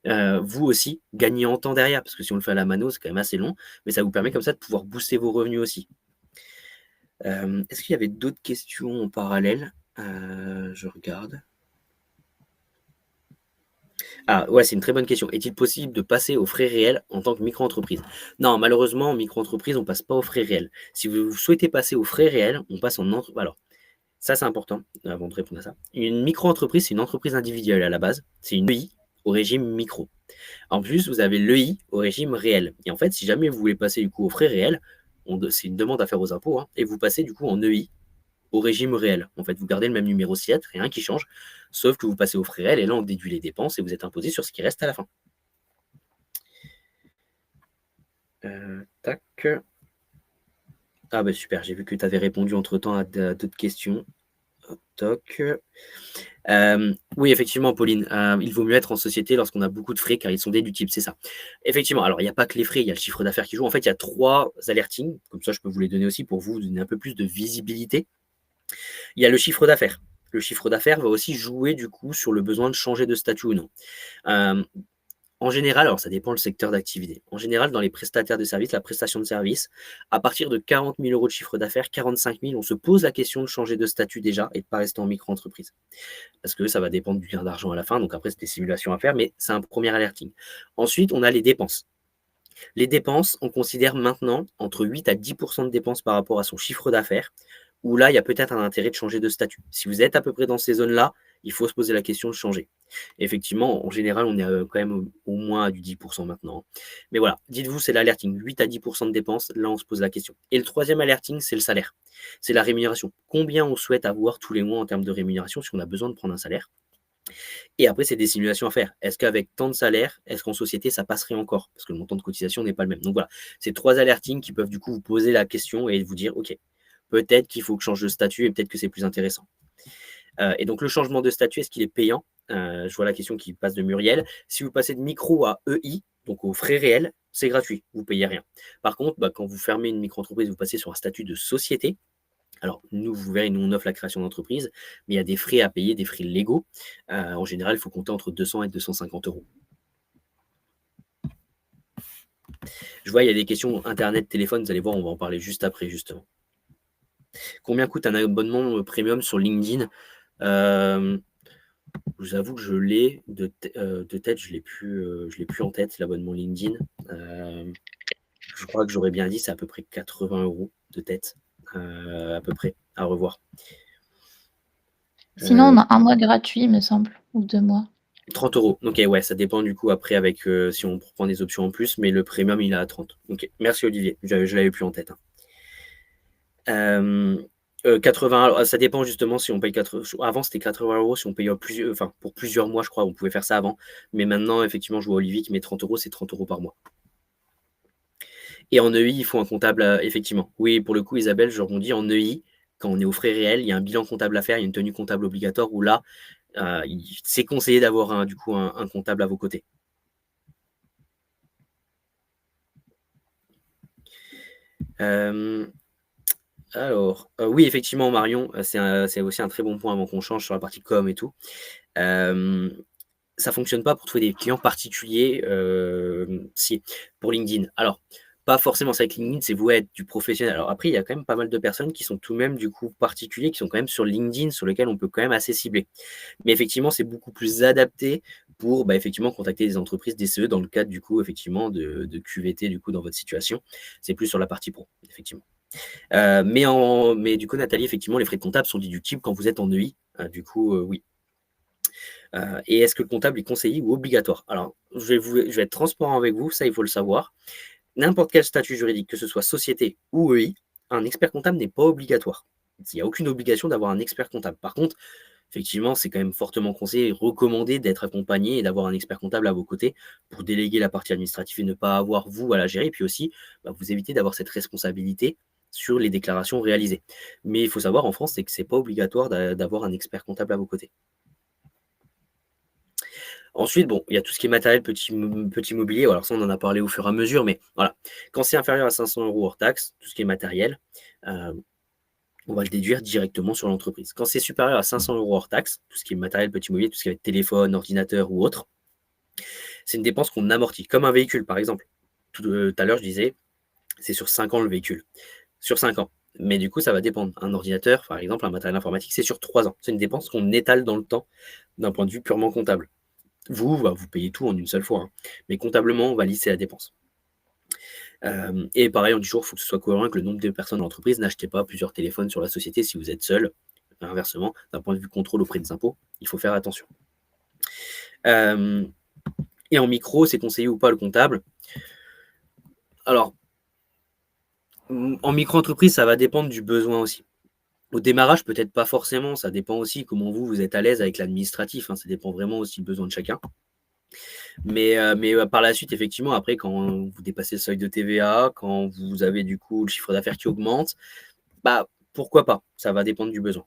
vous aussi, gagner en temps derrière, parce que si on le fait à la mano, c'est quand même assez long, mais ça vous permet comme ça de pouvoir booster vos revenus aussi. Est-ce qu'il y avait d'autres questions en parallèle? Je regarde. Ah ouais, c'est une très bonne question. Est-il possible de passer aux frais réels en tant que micro-entreprise? Non, malheureusement, en micro-entreprise, on passe pas aux frais réels. Si vous souhaitez passer aux frais réels, on passe en entre alors ça, c'est important, avant de répondre à ça. Une micro-entreprise, c'est une entreprise individuelle à la base, c'est une EI au régime micro. En plus, vous avez l'EI au régime réel et en fait, si jamais vous voulez passer du coup aux frais réels, c'est une demande à faire aux impôts, hein, et vous passez du coup en EI au régime réel. En fait, vous gardez le même numéro SIET, rien qui change, sauf que vous passez aux frais réels et là, on déduit les dépenses et vous êtes imposé sur ce qui reste à la fin. Tac. Ah bah super, j'ai vu que tu avais répondu entre-temps à d'autres questions. Toc. Oui, effectivement, Pauline, il vaut mieux être en société lorsqu'on a beaucoup de frais car ils sont déductibles, c'est ça. Effectivement, alors il n'y a pas que les frais, il y a le chiffre d'affaires qui joue. En fait, il y a 3 alertings, comme ça je peux vous les donner aussi pour vous donner un peu plus de visibilité. Il y a le chiffre d'affaires. Le chiffre d'affaires va aussi jouer du coup sur le besoin de changer de statut ou non. Hem, En général, alors ça dépend le secteur d'activité. En général, dans les prestataires de services, la prestation de service, à partir de 40 000 € de chiffre d'affaires, 45 000, on se pose la question de changer de statut déjà et de ne pas rester en micro-entreprise. Parce que ça va dépendre du gain d'argent à la fin. Donc après, c'est des simulations à faire, mais c'est un premier alerting. Ensuite, on a les dépenses. Les dépenses, on considère maintenant entre 8 à 10 de dépenses par rapport à son chiffre d'affaires, où là, il y a peut-être un intérêt de changer de statut. Si vous êtes à peu près dans ces zones-là, il faut se poser la question de changer. Effectivement, en général, on est quand même au moins à du 10 maintenant, hein. Mais voilà, dites-vous, c'est l'alerting, 8 à 10 de dépenses, là, on se pose la question. Et le troisième alerting, c'est le salaire. C'est la rémunération. Combien on souhaite avoir tous les mois en termes de rémunération si on a besoin de prendre un salaire? Et après, c'est des simulations à faire. Est-ce qu'avec tant de salaire, est-ce qu'en société, ça passerait encore? Parce que le montant de cotisation n'est pas le même. Donc voilà, c'est 3 alertings qui peuvent du coup vous poser la question et vous dire: «OK, peut-être qu'il faut que je change de statut et peut-être que c'est plus intéressant». Et donc le changement de statut, est-ce qu'il est payant? Je vois la question qui passe de Muriel. Si vous passez de micro à EI, donc aux frais réels, c'est gratuit, vous payez rien. Par contre, quand vous fermez une micro-entreprise, vous passez sur un statut de société. Alors, nous, vous verrez, nous, on offre la création d'entreprise, mais il y a des frais à payer, des frais légaux. En général, il faut compter entre 200 et 250 euros. Je vois, il y a des questions internet, téléphone, vous allez voir, on va en parler juste après, justement. Combien coûte un abonnement premium sur LinkedIn? Je vous avoue que je l'ai de tête, je l'ai plus en tête, l'abonnement LinkedIn. Je crois que j'aurais bien dit, c'est à peu près 80 euros de tête, à peu près, à revoir. Sinon, on a un mois gratuit, il me semble, ou 2 mois. 30 euros. OK, ouais, ça dépend du coup après avec, si on prend des options en plus, mais le premium, il est à 30. OK. Merci Olivier, je l'avais plus en tête, hein. 80, alors ça dépend justement si on paye avant c'était 80 euros si on payait enfin pour plusieurs mois, je crois, on pouvait faire ça avant. Mais maintenant, effectivement, je vois Olivier qui met 30 euros, c'est 30 euros par mois. Et en EI, il faut un comptable, effectivement. Oui, pour le coup, Isabelle, je rebondis, en EI, quand on est aux frais réels, il y a un bilan comptable à faire, il y a une tenue comptable obligatoire où là, c'est conseillé d'avoir du coup un comptable à vos côtés. Alors, oui, effectivement, Marion, c'est aussi un très bon point avant qu'on change sur la partie com et tout. Ça fonctionne pas pour trouver des clients particuliers, si, pour LinkedIn. Alors, pas forcément, c'est avec LinkedIn, c'est voué à être du professionnel. Alors après, il y a quand même pas mal de personnes qui sont tout de même, du coup, particuliers, qui sont quand même sur LinkedIn, sur lesquels on peut quand même assez cibler. Mais effectivement, c'est beaucoup plus adapté pour, effectivement, contacter des entreprises, des CE, dans le cadre, du coup, effectivement, de QVT, du coup, dans votre situation. C'est plus sur la partie pro, effectivement. Mais du coup, Nathalie, effectivement, les frais de comptable sont déductibles quand vous êtes en EI. Du coup, oui. Et est-ce que le comptable est conseillé ou obligatoire? Alors, je vais être transparent avec vous, ça, il faut le savoir. N'importe quel statut juridique, que ce soit société ou EI, un expert comptable n'est pas obligatoire. Il n'y a aucune obligation d'avoir un expert comptable. Par contre, effectivement, c'est quand même fortement conseillé et recommandé d'être accompagné et d'avoir un expert comptable à vos côtés pour déléguer la partie administrative et ne pas avoir vous à la gérer. Et puis aussi, vous éviter d'avoir cette responsabilité sur les déclarations réalisées. Mais il faut savoir en France, c'est que ce n'est pas obligatoire d'avoir un expert comptable à vos côtés. Ensuite, bon, il y a tout ce qui est matériel, petit mobilier. Alors ça, on en a parlé au fur et à mesure, mais voilà. Quand c'est inférieur à 500 euros hors taxe, tout ce qui est matériel, on va le déduire directement sur l'entreprise. Quand c'est supérieur à 500 euros hors taxe, tout ce qui est matériel, petit mobilier, tout ce qui est téléphone, ordinateur ou autre, c'est une dépense qu'on amortit, comme un véhicule, par exemple. Tout à l'heure, je disais, c'est sur 5 ans le véhicule. Sur 5 ans. Mais du coup, ça va dépendre. Un ordinateur, par exemple, un matériel informatique, c'est sur 3 ans. C'est une dépense qu'on étale dans le temps d'un point de vue purement comptable. Vous payez tout en une seule fois, hein, mais comptablement, on va lisser la dépense. Et pareil, on dit toujours, il faut que ce soit cohérent avec le nombre de personnes dans l'entreprise. N'achetez pas plusieurs téléphones sur la société si vous êtes seul. Inversement, d'un point de vue contrôle auprès des impôts, il faut faire attention. Et en micro, c'est conseillé ou pas le comptable? Alors, en micro-entreprise, ça va dépendre du besoin aussi. Au démarrage, peut-être pas forcément, ça dépend aussi comment vous êtes à l'aise avec l'administratif, hein, ça dépend vraiment aussi du besoin de chacun. Mais par la suite, effectivement, après, quand vous dépassez le seuil de TVA, quand vous avez du coup le chiffre d'affaires qui augmente, bah pourquoi pas? Ça va dépendre du besoin.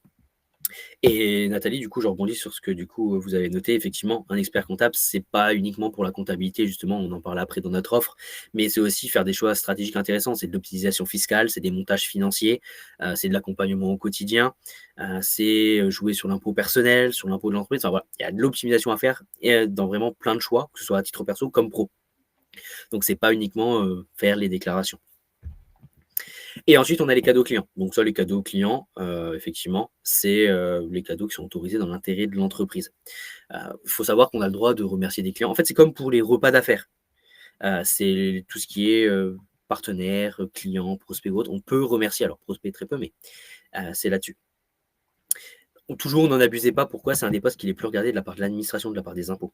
Et Nathalie, du coup, je rebondis sur ce que du coup vous avez noté. Effectivement, un expert comptable, c'est pas uniquement pour la comptabilité, justement, on en parle après dans notre offre, mais c'est aussi faire des choix stratégiques intéressants. C'est de l'optimisation fiscale, c'est des montages financiers, c'est de l'accompagnement au quotidien, c'est jouer sur l'impôt personnel, sur l'impôt de l'entreprise. Enfin voilà, il y a de l'optimisation à faire et dans vraiment plein de choix, que ce soit à titre perso comme pro. Donc c'est pas uniquement faire les déclarations. Et ensuite, on a les cadeaux clients. Donc ça, les cadeaux clients, effectivement, c'est les cadeaux qui sont autorisés dans l'intérêt de l'entreprise. Il faut savoir qu'on a le droit de remercier des clients. En fait, c'est comme pour les repas d'affaires. C'est tout ce qui est partenaire, client, prospect ou autre. On peut remercier, alors prospect très peu, mais c'est là-dessus. Toujours, n'en abusez pas. Pourquoi? C'est un des postes qui est le plus regardé de la part de l'administration, de la part des impôts.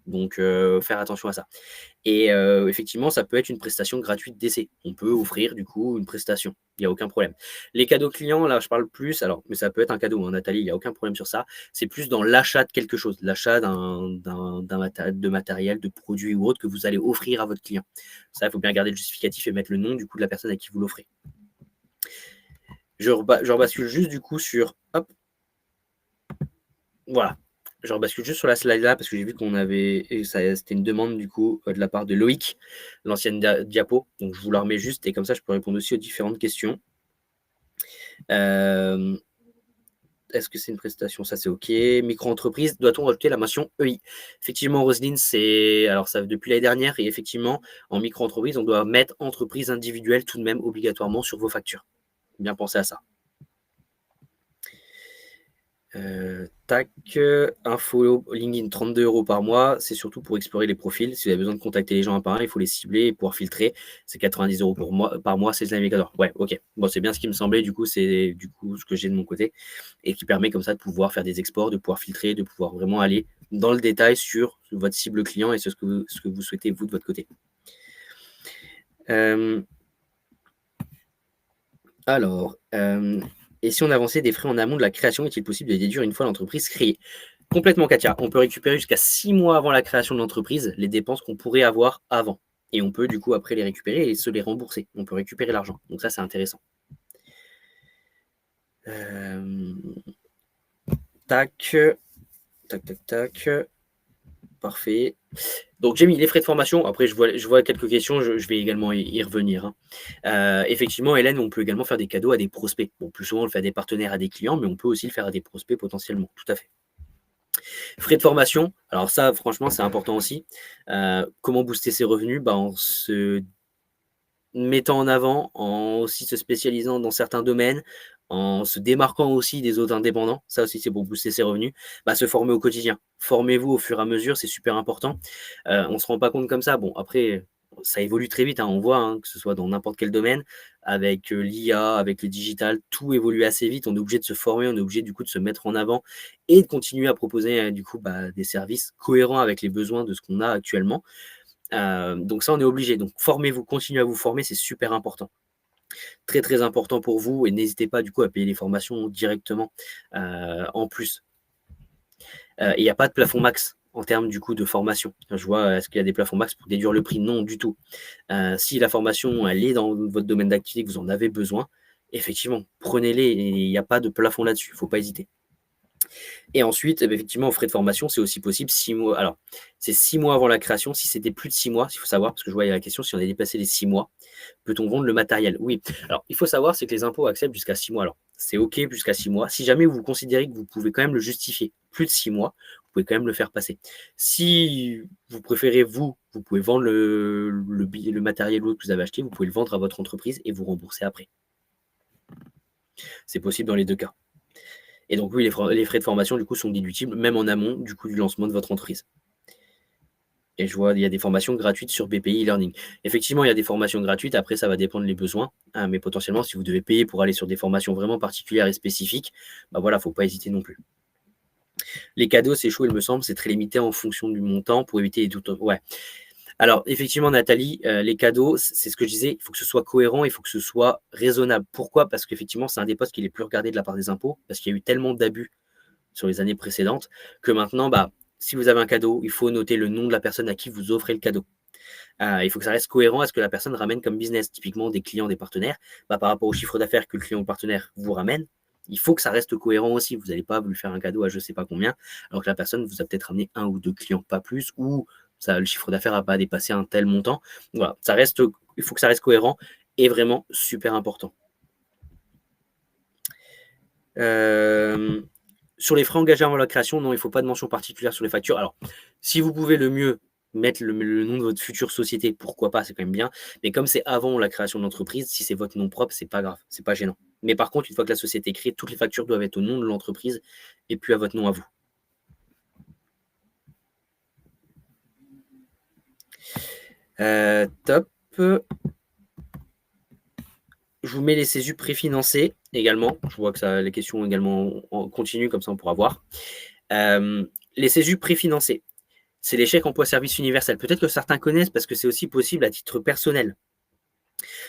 Donc, faire attention à ça. Et effectivement, ça peut être une prestation gratuite d'essai. On peut offrir du coup une prestation, il y a aucun problème. Les cadeaux clients, là, je parle plus, alors, mais ça peut être un cadeau, hein, Nathalie, il y a aucun problème sur ça. C'est plus dans l'achat de quelque chose, l'achat de matériel, de produits ou autre que vous allez offrir à votre client. Ça, il faut bien garder le justificatif et mettre le nom du coup de la personne à qui vous l'offrez. Je rebascule juste du coup sur, hop, voilà. Je rebascule juste sur la slide là parce que j'ai vu qu'on avait, c'était une demande du coup de la part de Loïc, l'ancienne diapo. Donc je vous la remets juste et comme ça je peux répondre aussi aux différentes questions. Est-ce que c'est une prestation? Ça c'est OK. Micro-entreprise, doit-on rajouter la mention EI? Effectivement, Roselyne, c'est alors ça depuis l'année dernière et effectivement en micro-entreprise, on doit mettre entreprise individuelle tout de même obligatoirement sur vos factures. Bien penser à ça. Tac, info LinkedIn 32 € par mois, c'est surtout pour explorer les profils. Si vous avez besoin de contacter les gens un par un, il faut les cibler et pouvoir filtrer. C'est 90 € par mois, c'est le navigateur. Ouais, OK. Bon, c'est bien ce qui me semblait, du coup, c'est du coup ce que j'ai de mon côté et qui permet comme ça de pouvoir faire des exports, de pouvoir filtrer, de pouvoir vraiment aller dans le détail sur votre cible client et ce que vous souhaitez vous de votre côté. Et si on avançait des frais en amont de la création, est-il possible de déduire une fois l'entreprise créée? Complètement, Katia. On peut récupérer jusqu'à 6 mois avant la création de l'entreprise les dépenses qu'on pourrait avoir avant. Et on peut du coup après les récupérer et se les rembourser. On peut récupérer l'argent. Donc ça, c'est intéressant. Tac. Tac, tac, tac. Parfait. Donc j'ai mis les frais de formation. Après, je vois quelques questions. Je vais également y revenir, hein. Effectivement, Hélène, on peut également faire des cadeaux à des prospects. Bon, plus souvent, on le fait à des partenaires, à des clients, mais on peut aussi le faire à des prospects potentiellement. Tout à fait. Frais de formation, alors ça, franchement, c'est important aussi. Comment booster ses revenus? En se mettant en avant, en aussi se spécialisant dans certains domaines, en se démarquant aussi des autres indépendants. Ça aussi, c'est pour booster ses revenus. Se former au quotidien. Formez-vous au fur et à mesure, c'est super important. On ne se rend pas compte comme ça. Bon, après, ça évolue très vite, hein, on voit, hein, que ce soit dans n'importe quel domaine, avec l'IA, avec le digital, tout évolue assez vite. On est obligé de se former, on est obligé du coup de se mettre en avant et de continuer à proposer du coup des services cohérents avec les besoins de ce qu'on a actuellement. Donc ça, on est obligé. Donc formez-vous, continuez à vous former, c'est super important. Très très important pour vous et n'hésitez pas du coup à payer les formations directement en plus. Il n'y a pas de plafond max en termes du coup de formation. Je vois, est-ce qu'il y a des plafonds max pour déduire le prix? Non, du tout. Si la formation, elle est dans votre domaine d'activité, que vous en avez besoin, effectivement, prenez-les et il n'y a pas de plafond là-dessus, il ne faut pas hésiter. Et ensuite, effectivement, frais de formation, c'est aussi possible 6 mois. Alors, c'est 6 mois avant la création. Si c'était plus de 6 mois, il faut savoir, parce que je vois, il y a la question, si on a dépassé les 6 mois, peut-on vendre le matériel? Oui. Alors, il faut savoir, c'est que les impôts acceptent jusqu'à 6 mois. Alors, c'est OK jusqu'à 6 mois. Si jamais vous considérez que vous pouvez quand même le justifier plus de 6 mois, vous pouvez quand même le faire passer. Si vous préférez, vous pouvez vendre le matériel que vous avez acheté, vous pouvez le vendre à votre entreprise et vous rembourser après. C'est possible dans les deux cas. Et donc oui, les frais de formation, du coup, sont déductibles, même en amont, du coup, du lancement de votre entreprise. Et je vois, il y a des formations gratuites sur BPI e-learning. Effectivement, il y a des formations gratuites, après ça va dépendre des besoins, hein, mais potentiellement, si vous devez payer pour aller sur des formations vraiment particulières et spécifiques, bah voilà, faut pas hésiter non plus. Les cadeaux, c'est chaud, il me semble, c'est très limité en fonction du montant pour éviter les doutes. Ouais. Alors effectivement, Nathalie, les cadeaux, c'est ce que je disais, il faut que ce soit cohérent, il faut que ce soit raisonnable. Pourquoi? Parce qu'effectivement, c'est un des postes qui est les plus regardés de la part des impôts, parce qu'il y a eu tellement d'abus sur les années précédentes que maintenant, bah, si vous avez un cadeau, il faut noter le nom de la personne à qui vous offrez le cadeau. Il faut que ça reste cohérent à ce que la personne ramène comme business. Typiquement, des clients, des partenaires, bah, par rapport au chiffre d'affaires que le client ou le partenaire vous ramène, il faut que ça reste cohérent aussi. Vous n'allez pas lui faire un cadeau à je ne sais pas combien, alors que la personne vous a peut-être ramené un ou deux clients, pas plus, ou ça, le chiffre d'affaires n'a pas dépassé un tel montant. Voilà, il faut que ça reste cohérent et vraiment super important. Sur les frais engagés avant la création, non, il ne faut pas de mention particulière sur les factures. Alors, si vous pouvez le mieux mettre le nom de votre future société, pourquoi pas, c'est quand même bien. Mais comme c'est avant la création de l'entreprise, si c'est votre nom propre, c'est pas grave, c'est pas gênant. Mais par contre, une fois que la société est créée, toutes les factures doivent être au nom de l'entreprise et puis à votre nom à vous. Top. Je vous mets les CESU préfinancés également. Je vois que ça, les questions également continuent, comme ça on pourra voir. Les CESU préfinancés, c'est les chèques emploi-service universel. Peut-être que certains connaissent parce que c'est aussi possible à titre personnel.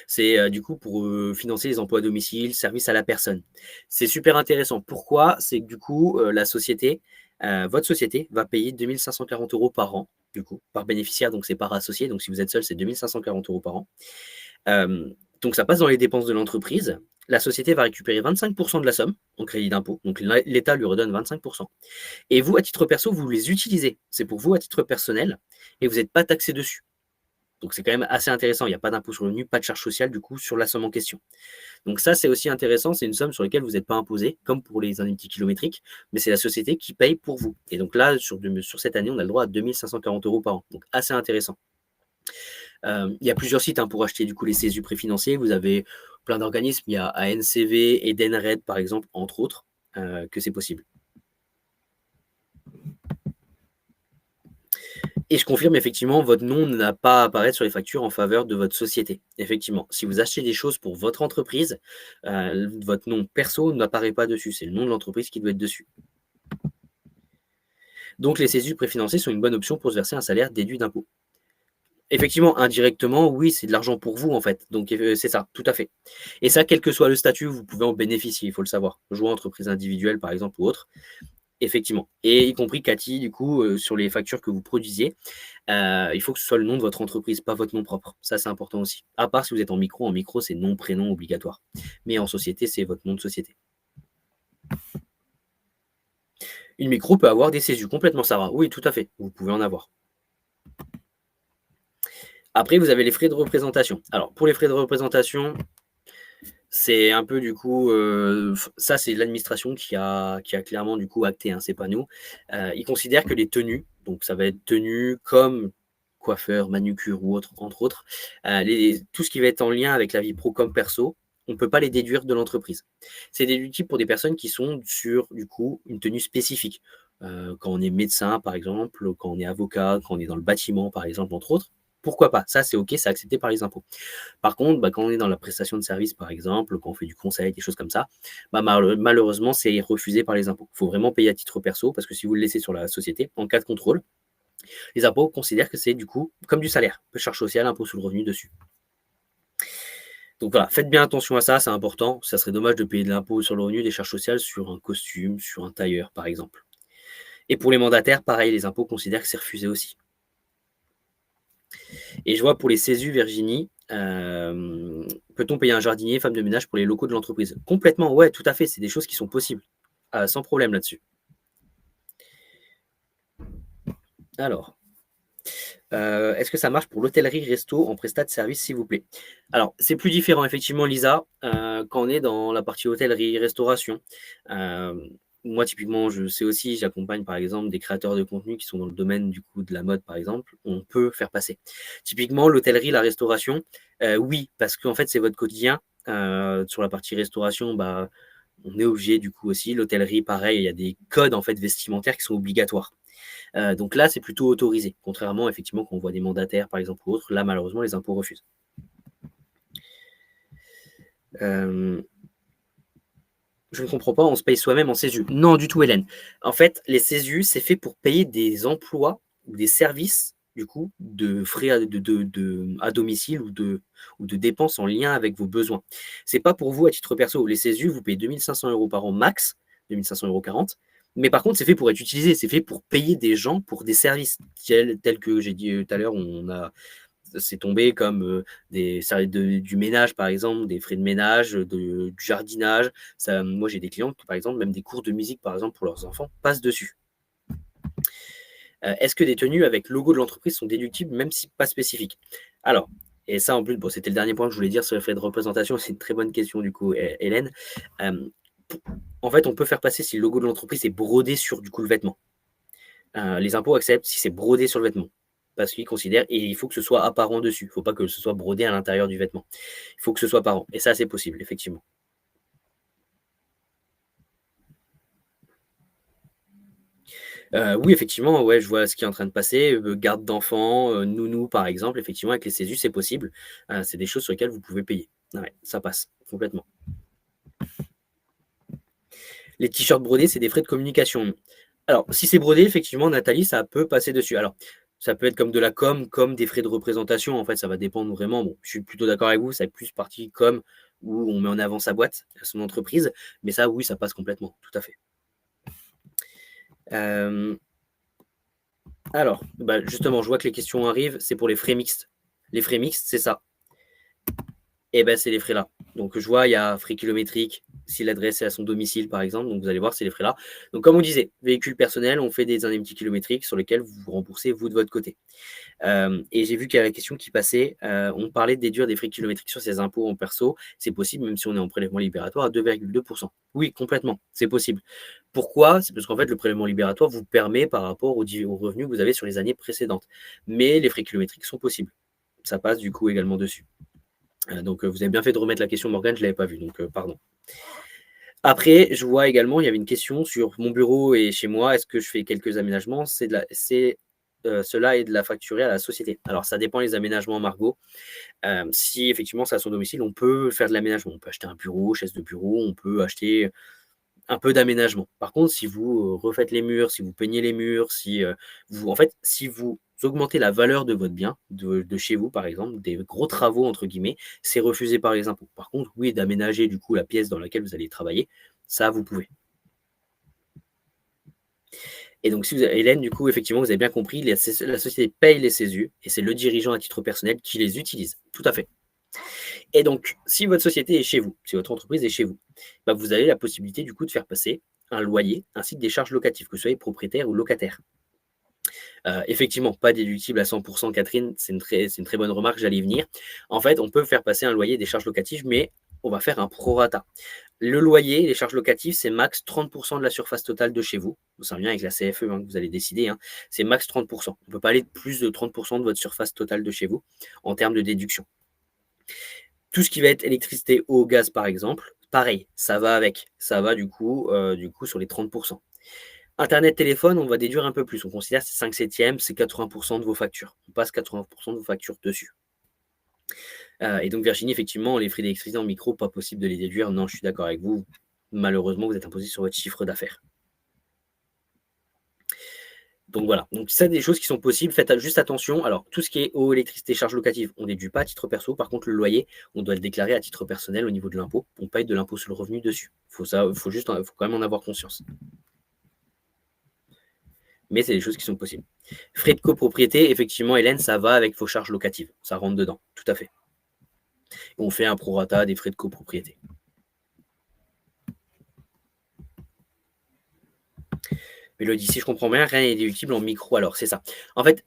C'est du coup pour financer les emplois à domicile, service à la personne. C'est super intéressant. Pourquoi? C'est que du coup, la société, votre société va payer 2 540 € par an, du coup, par bénéficiaire. Donc, c'est par associé. Donc, si vous êtes seul, c'est 2 540 € par an. Donc, ça passe dans les dépenses de l'entreprise. La société va récupérer 25% de la somme en crédit d'impôt. Donc, l'État lui redonne 25%. Et vous, à titre perso, vous les utilisez. C'est pour vous à titre personnel et vous n'êtes pas taxé dessus. Donc, c'est quand même assez intéressant. Il n'y a pas d'impôt sur le revenu, pas de charge sociale, du coup, sur la somme en question. Donc, ça, c'est aussi intéressant. C'est une somme sur laquelle vous n'êtes pas imposé, comme pour les indemnités kilométriques, mais c'est la société qui paye pour vous. Et donc là, sur cette année, on a le droit à 2 540 € par an. Donc, assez intéressant. Il y a plusieurs sites pour acheter du coup les CESU préfinanciers. Vous avez plein d'organismes. Il y a ANCV, Edenred, par exemple, entre autres, que c'est possible. Et je confirme, effectivement, votre nom n'a pas à apparaître sur les factures en faveur de votre société. Effectivement, si vous achetez des choses pour votre entreprise, votre nom perso n'apparaît pas dessus. C'est le nom de l'entreprise qui doit être dessus. Donc, les CESU préfinancés sont une bonne option pour se verser un salaire déduit d'impôt. Effectivement, indirectement, oui, c'est de l'argent pour vous, en fait. Donc, c'est ça, tout à fait. Et ça, quel que soit le statut, vous pouvez en bénéficier, il faut le savoir. Jouer entreprise individuelle, par exemple, ou autre. Effectivement. Et y compris Cathy, du coup, sur les factures que vous produisiez, il faut que ce soit le nom de votre entreprise, pas votre nom propre. Ça, c'est important aussi. À part si vous êtes en micro, c'est nom, prénom obligatoire. Mais en société, c'est votre nom de société. Une micro peut avoir des CESU complètement, Sarah. Oui, tout à fait. Vous pouvez en avoir. Après, vous avez les frais de représentation. Alors, pour les frais de représentation, c'est un peu du coup, ça c'est l'administration qui a clairement du coup acté, c'est pas nous. Ils considèrent que les tenues, donc ça va être tenues comme coiffeur, manucure ou autre, entre autres, tout ce qui va être en lien avec la vie pro comme perso, on ne peut pas les déduire de l'entreprise. C'est déductible pour des personnes qui sont sur du coup une tenue spécifique. Quand on est médecin par exemple, quand on est avocat, quand on est dans le bâtiment par exemple, entre autres. Pourquoi pas? Ça, c'est OK, c'est accepté par les impôts. Par contre, quand on est dans la prestation de service, par exemple, quand on fait du conseil, des choses comme ça, malheureusement, c'est refusé par les impôts. Il faut vraiment payer à titre perso parce que si vous le laissez sur la société, en cas de contrôle, les impôts considèrent que c'est du coup comme du salaire, charge sociale, impôt sur le revenu dessus. Donc voilà, faites bien attention à ça, c'est important. Ça serait dommage de payer de l'impôt sur le revenu, des charges sociales sur un costume, sur un tailleur, par exemple. Et pour les mandataires, pareil, les impôts considèrent que c'est refusé aussi. Et je vois pour les CESU, Virginie, peut-on payer un jardinier, femme de ménage pour les locaux de l'entreprise? Complètement, ouais, tout à fait, c'est des choses qui sont possibles. Sans problème là-dessus. Alors, est-ce que ça marche pour l'hôtellerie resto en prestat de service, s'il vous plaît? Alors, c'est plus différent, effectivement, Lisa, quand on est dans la partie hôtellerie, restauration. Moi, typiquement, je sais aussi, j'accompagne par exemple des créateurs de contenu qui sont dans le domaine du coup de la mode, par exemple. On peut faire passer. Typiquement, l'hôtellerie, la restauration, oui, parce qu'en fait, c'est votre quotidien. Sur la partie restauration, On est obligé du coup aussi. L'hôtellerie, pareil, il y a des codes en fait vestimentaires qui sont obligatoires. Donc là, c'est plutôt autorisé. Contrairement effectivement quand on voit des mandataires par exemple ou autres, là malheureusement les impôts refusent. Hem, je ne comprends pas, on se paye soi-même en CESU. Non du tout Hélène. En fait, les CESU, c'est fait pour payer des emplois ou des services du coup de frais à domicile ou de dépenses en lien avec vos besoins. C'est pas pour vous à titre perso. Les CESU, vous payez 2 500 € par an max, 2 500 € 40. Mais par contre, c'est fait pour être utilisé, c'est fait pour payer des gens pour des services tels que j'ai dit, tout à l'heure, c'est tombé comme, des services du ménage par exemple, des frais de ménage, du jardinage. Ça, moi j'ai des clients qui par exemple, même des cours de musique par exemple pour leurs enfants, passent dessus. Est-ce que des tenues avec logo de l'entreprise sont déductibles même si pas spécifiques? Alors, et ça en plus, bon, c'était le dernier point que je voulais dire sur les frais de représentation, c'est une très bonne question du coup, Hélène. Hem, p En fait, on peut faire passer si le logo de l'entreprise est brodé sur du coup le vêtement. Les impôts acceptent si c'est brodé sur le vêtement. Parce qu'ils considèrent, et il faut que ce soit apparent dessus. Il ne faut pas que ce soit brodé à l'intérieur du vêtement. Il faut que ce soit apparent. Et ça, c'est possible, effectivement. Oui, effectivement, ouais, je vois ce qui est en train de passer. Garde d'enfants, nounou, par exemple, effectivement, avec les CESU, c'est possible. C'est des choses sur lesquelles vous pouvez payer. Ouais, ça passe complètement. Les t-shirts brodés, c'est des frais de communication. Alors, si c'est brodé, effectivement, Nathalie, ça peut passer dessus. Alors, ça peut être comme de la com, comme des frais de représentation. En fait, ça va dépendre vraiment. Bon, je suis plutôt d'accord avec vous, ça est plus partie com, où on met en avant sa boîte, son entreprise. Mais ça, oui, ça passe complètement, tout à fait. Euh, alors, bah, justement, je vois que les questions arrivent. C'est pour les frais mixtes. Les frais mixtes, c'est ça. Et ben, c'est les frais là. Donc, je vois, il y a frais kilométriques si l'adresse est à son domicile, par exemple. Donc, vous allez voir, c'est les frais là. Donc, comme on disait, véhicule personnel, on fait des indemnités kilométriques sur lesquels vous vous remboursez, vous, de votre côté. Et j'ai vu qu'il y a la question qui passait. On parlait de déduire des frais kilométriques sur ses impôts en perso. C'est possible, même si on est en prélèvement libératoire à 2,2%. Oui, complètement, c'est possible. Pourquoi? C'est parce qu'en fait, le prélèvement libératoire vous permet par rapport aux revenus que vous avez sur les années précédentes. Mais les frais kilométriques sont possibles. Ça passe du coup également dessus. Donc, vous avez bien fait de remettre la question, Morgane, je ne l'avais pas vue, donc pardon. Après, je vois également, il y avait une question sur mon bureau et chez moi, est-ce que je fais quelques aménagements? Cela est de la facturer à la société. Alors, ça dépend les aménagements, Margot. Si effectivement c'est à son domicile, on peut faire de l'aménagement. On peut acheter un bureau, chaise de bureau, on peut acheter un peu d'aménagement. Par contre, si vous refaites les murs, si vous peignez les murs, si vous augmentez la valeur de votre bien, de chez vous par exemple, des gros travaux entre guillemets, c'est refusé par les impôts. Par contre, oui, d'aménager du coup la pièce dans laquelle vous allez travailler, ça vous pouvez. Et donc, si vous avez, Hélène, du coup, effectivement, vous avez bien compris, la société paye les CESU et c'est le dirigeant à titre personnel qui les utilise. Tout à fait. Et donc, si votre société est chez vous, si votre entreprise est chez vous, bah, vous avez la possibilité du coup de faire passer un loyer ainsi que des charges locatives, que vous soyez propriétaire ou locataire. Effectivement, pas déductible à 100%, Catherine, c'est une très bonne remarque, j'allais y venir. En fait, on peut faire passer un loyer et des charges locatives, mais on va faire un prorata. Le loyer, les charges locatives, c'est max 30% de la surface totale de chez vous. Ça revient avec la CFE hein, que vous allez décider. Hein. C'est max 30%. On ne peut pas aller de plus de 30% de votre surface totale de chez vous en termes de déduction. Tout ce qui va être électricité, eau, gaz, par exemple, pareil, ça va avec. Ça va du coup sur les 30%. Internet, téléphone, on va déduire un peu plus. On considère que c'est 5 septièmes, c'est 80% de vos factures. On passe 80% de vos factures dessus. Et donc, Virginie, effectivement, les frais d'électricité en micro, pas possible de les déduire. Non, je suis d'accord avec vous. Malheureusement, vous êtes imposé sur votre chiffre d'affaires. Donc voilà, donc ça des choses qui sont possibles, faites juste attention. Alors tout ce qui est eau, électricité, charges locatives, on ne déduit pas à titre perso. Par contre, le loyer, on doit le déclarer à titre personnel au niveau de l'impôt. On paye de l'impôt sur le revenu dessus. Faut quand même en avoir conscience. Mais c'est des choses qui sont possibles. Frais de copropriété, effectivement, Hélène, ça va avec vos charges locatives. Ça rentre dedans, tout à fait. On fait un prorata des frais de copropriété. Mélodie, si je comprends bien, rien n'est déductible en micro. Alors, c'est ça. En fait,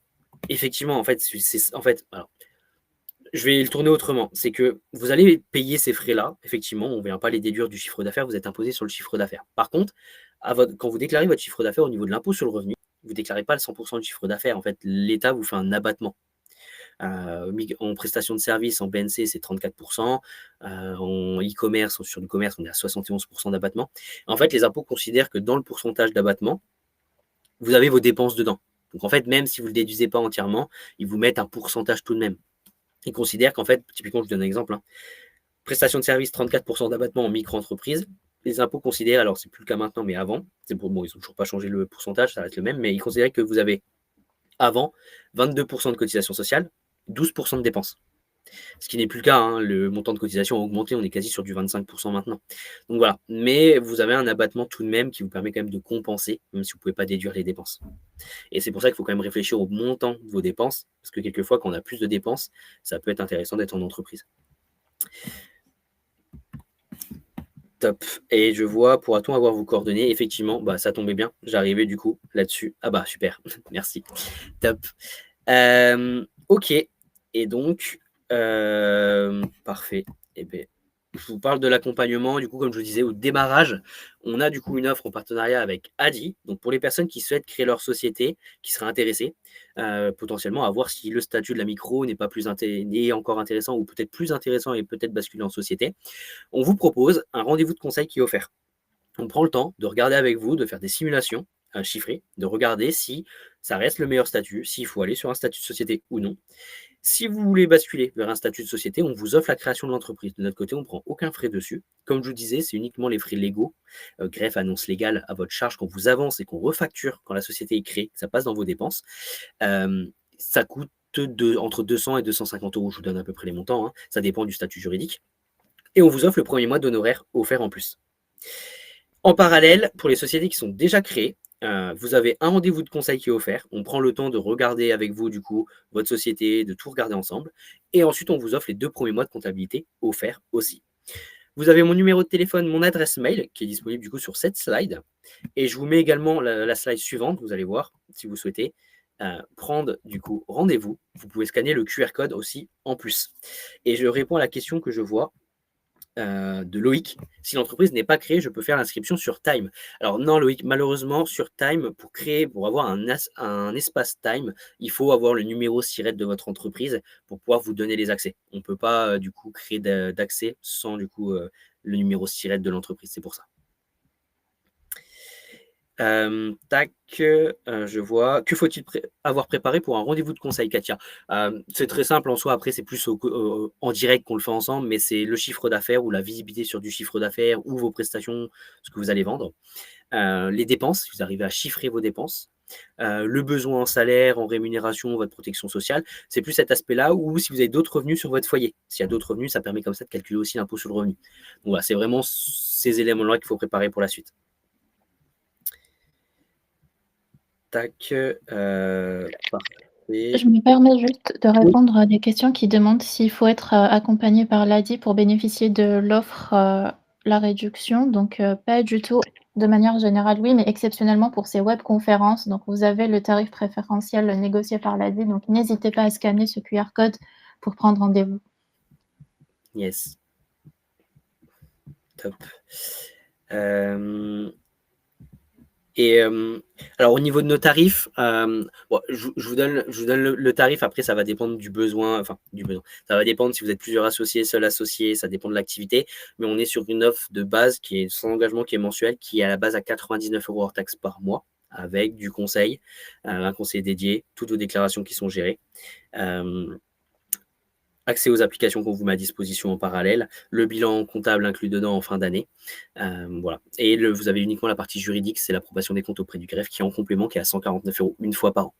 effectivement, alors, je vais le tourner autrement. C'est que vous allez payer ces frais-là. Effectivement, on ne vient pas les déduire du chiffre d'affaires. Vous êtes imposé sur le chiffre d'affaires. Par contre, quand vous déclarez votre chiffre d'affaires au niveau de l'impôt sur le revenu, vous ne déclarez pas le 100% du chiffre d'affaires. En fait, l'État vous fait un abattement. En prestation de service, en BNC, c'est 34%. En e-commerce, sur du commerce, on est à 71% d'abattement. En fait, les impôts considèrent que dans le pourcentage d'abattement, vous avez vos dépenses dedans. Donc en fait, même si vous ne le déduisez pas entièrement, ils vous mettent un pourcentage tout de même. Ils considèrent qu'en fait, typiquement, je vous donne un exemple, hein, prestation de service, 34% d'abattement en micro-entreprise. Les impôts considèrent, alors c'est plus le cas maintenant, mais avant, c'est pour, bon, ils n'ont toujours pas changé le pourcentage, ça reste le même, mais ils considèrent que vous avez avant 22% de cotisation sociale, 12% de dépenses. Ce qui n'est plus le cas, hein, le montant de cotisation a augmenté, on est quasi sur du 25% maintenant. Donc voilà, mais vous avez un abattement tout de même qui vous permet quand même de compenser, même si vous ne pouvez pas déduire les dépenses. Et c'est pour ça qu'il faut quand même réfléchir au montant de vos dépenses, parce que quelquefois, quand on a plus de dépenses, ça peut être intéressant d'être en entreprise. Top. Et je vois, pourra-t-on avoir vos coordonnées? Effectivement, bah, ça tombait bien. J'arrivais du coup là-dessus. Ah bah super, merci. Top. Ok. Et donc, parfait. Et bien, je vous parle de l'accompagnement. Du coup, comme je vous disais, au démarrage, on a du coup une offre en partenariat avec Adi. Donc, pour les personnes qui souhaitent créer leur société, qui seraient intéressées, potentiellement à voir si le statut de la micro n'est pas plus n'est encore intéressant ou peut-être plus intéressant et peut-être basculer en société, on vous propose un rendez-vous de conseil qui est offert. On prend le temps de regarder avec vous, de faire des simulations chiffrées, de regarder si ça reste le meilleur statut, s'il faut aller sur un statut de société ou non. Si vous voulez basculer vers un statut de société, on vous offre la création de l'entreprise. De notre côté, on ne prend aucun frais dessus. Comme je vous disais, c'est uniquement les frais légaux, greffe, annonce légale à votre charge qu'on vous avance et qu'on refacture quand la société est créée, ça passe dans vos dépenses. Ça coûte entre 200 et 250 euros, je vous donne à peu près les montants, hein. Ça dépend du statut juridique. Et on vous offre le premier mois d'honoraires offert en plus. En parallèle, pour les sociétés qui sont déjà créées, vous avez un rendez-vous de conseil qui est offert. On prend le temps de regarder avec vous, du coup, votre société, de tout regarder ensemble. Et ensuite, on vous offre les 2 premiers mois de comptabilité offerts aussi. Vous avez mon numéro de téléphone, mon adresse mail, qui est disponible du coup sur cette slide. Et je vous mets également la slide suivante, vous allez voir, si vous souhaitez prendre du coup rendez-vous. Vous pouvez scanner le QR code aussi en plus. Et je réponds à la question que je vois de Loïc. Si l'entreprise n'est pas créée, je peux faire l'inscription sur Time. Alors non, Loïc, malheureusement, sur Time, pour avoir un espace Time, il faut avoir le numéro SIRET de votre entreprise pour pouvoir vous donner les accès. On ne peut pas du coup créer d'accès sans du coup le numéro SIRET de l'entreprise. C'est pour ça. Tac, je vois. Que faut-il avoir préparé pour un rendez-vous de conseil, Katia? C'est très simple en soi. Après, c'est plus en direct qu'on le fait ensemble, mais c'est le chiffre d'affaires ou la visibilité sur du chiffre d'affaires ou vos prestations, ce que vous allez vendre. Les dépenses, si vous arrivez à chiffrer vos dépenses. Le besoin en salaire, en rémunération, votre protection sociale. C'est plus cet aspect-là, ou si vous avez d'autres revenus sur votre foyer. S'il y a d'autres revenus, ça permet comme ça de calculer aussi l'impôt sur le revenu. Donc voilà, c'est vraiment ces éléments-là qu'il faut préparer pour la suite. Tac, parfait. Je me permets juste de répondre à des questions qui demandent s'il faut être, accompagné par l'ADI pour bénéficier de l'offre, la réduction. Donc, pas du tout. De manière générale, oui, mais exceptionnellement pour ces webconférences, donc vous avez le tarif préférentiel négocié par l'ADI, donc n'hésitez pas à scanner ce QR code pour prendre rendez-vous. Yes. Top. Alors au niveau de nos tarifs, bon, je vous donne le tarif. Après, ça va dépendre du besoin, enfin du besoin. Ça va dépendre si vous êtes plusieurs associés, seul associé, ça dépend de l'activité. Mais on est sur une offre de base qui est sans engagement, qui est mensuelle, qui est à la base à 99 euros hors taxe par mois, avec du conseil, un conseil dédié, toutes vos déclarations qui sont gérées. Accès aux applications qu'on vous met à disposition en parallèle, le bilan comptable inclus dedans en fin d'année. Voilà. Et vous avez uniquement la partie juridique, c'est l'approbation des comptes auprès du greffe qui est en complément, qui est à 149 euros une fois par an.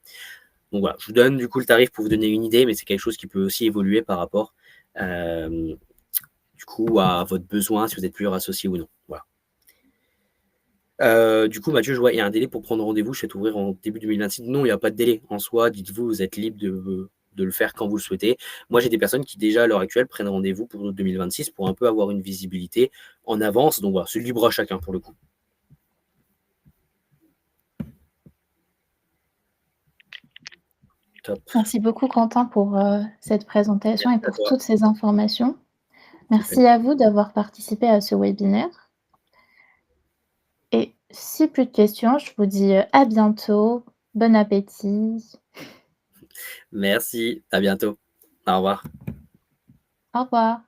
Donc voilà, je vous donne du coup le tarif pour vous donner une idée, mais c'est quelque chose qui peut aussi évoluer par rapport du coup à votre besoin, si vous êtes plusieurs associés ou non. Voilà. Du coup, Mathieu, je vois, il y a un délai pour prendre rendez-vous. Je souhaite ouvrir en début 2026. Non, il n'y a pas de délai en soi. Dites-vous, vous êtes libre de le faire quand vous le souhaitez. Moi, j'ai des personnes qui, déjà à l'heure actuelle, prennent rendez-vous pour 2026 pour un peu avoir une visibilité en avance. Donc voilà, c'est libre à chacun pour le coup. Top. Merci beaucoup Quentin pour, cette présentation et Merci à pour toi. toutes ces informations. Merci à vous d'avoir participé à ce webinaire. Et si plus de questions, je vous dis, à bientôt. Bon appétit. Merci, à bientôt. Au revoir. Au revoir.